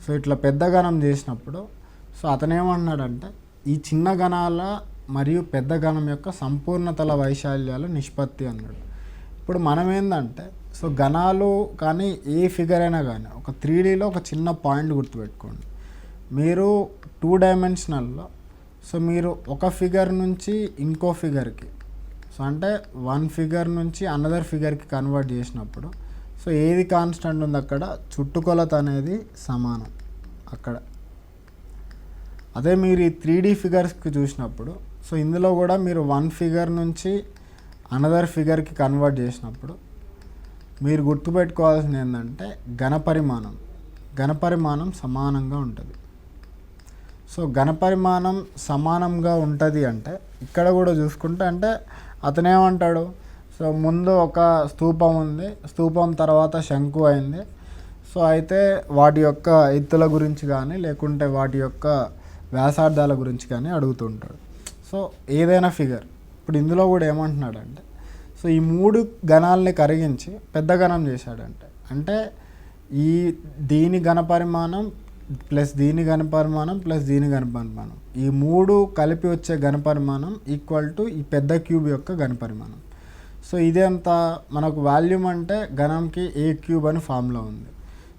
సో ఇట్లా పెద్ద గణం చేసినప్పుడు సో అతను ఏమన్నాడంటే ఈ చిన్న గణాల మరియు పెద్ద గణం యొక్క సంపూర్ణతల వైశాల్యాల నిష్పత్తి అన్నాడు. ఇప్పుడు మనం ఏంటంటే సో గణాలు కానీ ఏ ఫిగర్ అయినా కానీ ఒక 3Dలో ఒక చిన్న పాయింట్ గుర్తుపెట్టుకోండి. మీరు 2 డైమెన్షనల్లో సో మీరు ఒక ఫిగర్ నుంచి ఇంకో ఫిగర్కి, సో అంటే 1 ఫిగర్ నుంచి అనదర్ ఫిగర్కి కన్వర్ట్ చేసినప్పుడు సో ఏది కాన్స్టెంట్ ఉంది? అక్కడ చుట్టుకొలత అనేది సమానం అక్కడ. అదే మీరు ఈ 3D ఫిగర్స్కి చూసినప్పుడు సో ఇందులో కూడా మీరు 1 ఫిగర్ నుంచి అనదర్ ఫిగర్కి కన్వర్ట్ చేసినప్పుడు మీరు గుర్తుపెట్టుకోవాల్సింది ఏంటంటే ఘనపరిమాణం సమానంగా ఉంటుంది. సో ఘనపరిమాణం సమానంగా ఉంటుంది అంటే ఇక్కడ కూడా చూసుకుంటే అంటే అతనేమంటాడు? సో ముందు ఒక స్తూపం ఉంది, స్తూపం తర్వాత శంకు అయింది. సో అయితే వాటి యొక్క ఎత్తుల గురించి కానీ లేకుంటే వాటి యొక్క వ్యాసార్థాల గురించి కానీ అడుగుతుంటాడు. సో ఏదైనా ఫిగర్ ఇప్పుడు ఇందులో కూడా ఏమంటున్నాడంటే సో ఈ 3 గణాలని కరిగించి పెద్ద గణం చేశాడంటే అంటే దీని ఘనపరిమాణం ప్లస్ దీని ఘనపరిమాణం ప్లస్ దీని ఘనపరిమాణం, ఈ 3 కలిపి వచ్చే ఘనపరిమాణం = ఈ పెద్ద క్యూబ్ యొక్క ఘనపరిమాణం. సో ఇదేంత? మనకు వాల్యూమ్ అంటే ఘనంకి A³ అని ఫామ్లో ఉంది.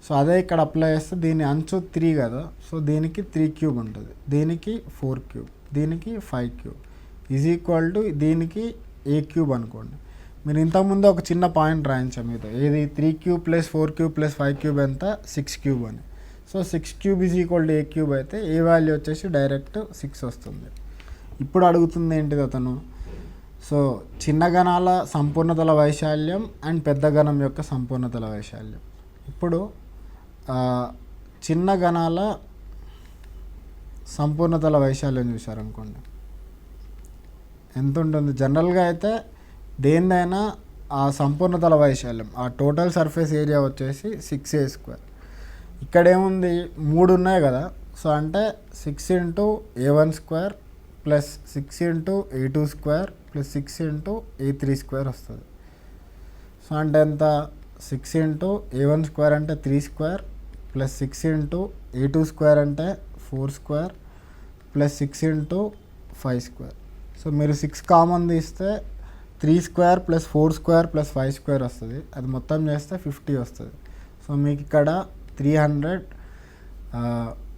సో అదే ఇక్కడ అప్లై చేస్తే దీని అంచు 3 కదా, సో దీనికి 3³ ఉంటుంది, దీనికి 4³ దీనికి 5³ దీనికి A³ అనుకోండి. మీరు ఇంతకుముందు ఒక చిన్న పాయింట్ రాయించాం మీతో, ఏది 3³ + 4³ + 5³ ఎంత? 6³ అని. సో 6³ A³ అయితే ఏ వాల్యూ వచ్చేసి డైరెక్ట్ 6 వస్తుంది. ఇప్పుడు అడుగుతుంది ఏంటిది అతను? సో చిన్న గణాల సంపూర్ణతల వైశాల్యం అండ్ పెద్ద గణం యొక్క సంపూర్ణతల వైశాల్యం. ఇప్పుడు చిన్న గణాల సంపూర్ణతల వైశాల్యం చూసారనుకోండి ఎంత ఉంటుంది? జనరల్గా అయితే దేనిదైనా ఆ సంపూర్ణతల వైశాల్యం, ఆ టోటల్ సర్ఫేస్ ఏరియా వచ్చేసి 6a². ఇక్కడ ఏముంది, 3 ఉన్నాయి కదా. సో అంటే 6 × a1² plus 6 × a2² plus 6 × a3² వస్తుంది. సో అంటే ఎంత, 6 × a1² అంటే 3² ప్లస్ 6 × a2² అంటే 4² ప్లస్ 6 × 5². సో మీరు 6 కామన్ తీస్తే 3² ప్లస్ 4² ప్లస్ 5² వస్తుంది. అది మొత్తం చేస్తే 50 వస్తుంది. సో మీకు ఇక్కడ 300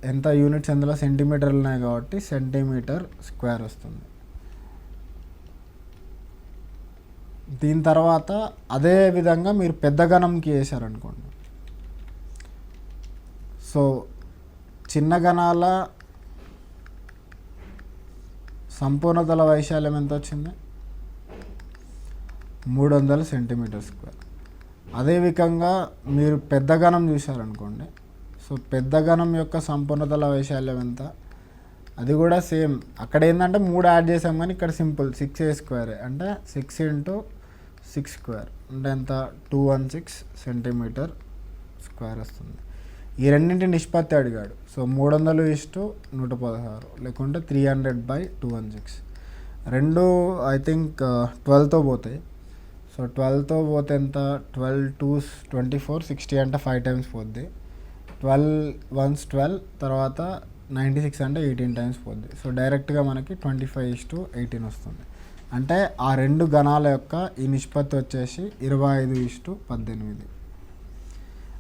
ఎంత యూనిట్స్ అందులో సెంటీమీటర్లు ఉన్నాయి కాబట్టి cm² వస్తుంది. దీని తర్వాత అదే విధంగా మీరు పెద్ద ఘనంకి వేసారనుకోండి. సో చిన్న ఘనాల సంపూర్ణతల వైశాల్యం ఎంత వచ్చింది, 300 cm². అదే విధంగా మీరు పెద్ద ఘనం చూసారనుకోండి. సో పెద్ద ఘనం యొక్క సంపూర్ణతల వైశాల్యం ఎంత, అది కూడా సేమ్. అక్కడ ఏంటంటే 3 యాడ్ చేసాం కానీ ఇక్కడ సింపుల్ 6a² అంటే 6 × 6² అంటే ఎంత, 216 cm² వస్తుంది. ఈ రెండింటి నిష్పత్తి అడిగాడు. సో 300:116 లేకుంటే 300/216. రెండు ఐ థింక్ 12తో పోతాయి. సో 12తో పోతే ఎంత, 12 2s 24, 60 అంటే 5 times పోద్ది. 12 1s 12 తర్వాత 96 అంటే 18 times పోద్ది. సో డైరెక్ట్గా మనకి 25:18 వస్తుంది. అంటే ఆ రెండు ఘనాల యొక్క ఈ నిష్పత్తి వచ్చేసి 25:18.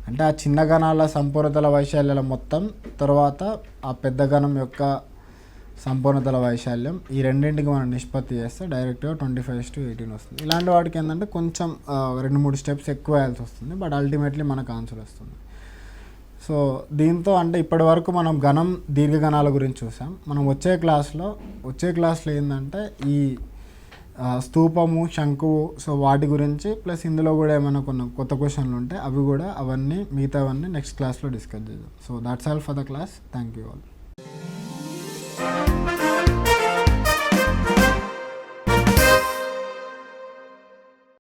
అంటే ఆ చిన్న ఘనాల సంపూర్ణతల వైశాల్యాల మొత్తం తర్వాత ఆ పెద్ద ఘనం యొక్క సంపూర్ణతల వైశాల్యం, ఈ రెండింటికి మనం నిష్పత్తి చేస్తే డైరెక్ట్గా 25:18 వస్తుంది. ఇలాంటి వాటికి ఏంటంటే కొంచెం 2-3 స్టెప్స్ ఎక్కువ వేయాల్సి వస్తుంది, బట్ అల్టిమేట్లీ మనకు ఆన్సర్ వస్తుంది. సో దీంతో అంటే ఇప్పటి వరకు మనం ఘనం దీర్ఘఘనాల గురించి చూసాం. మనం వచ్చే క్లాస్లో ఏంటంటే ఈ స్తూపము, శంకువు, సో వాటి గురించి ప్లస్ ఇందులో కూడా ఏమైనా కొన్ని కొత్త క్వశ్చన్లు ఉంటే అవి కూడా అవన్నీ మిగతావన్నీ నెక్స్ట్ క్లాస్లో డిస్కస్ చేద్దాం. So that's all for the class. Thank you all.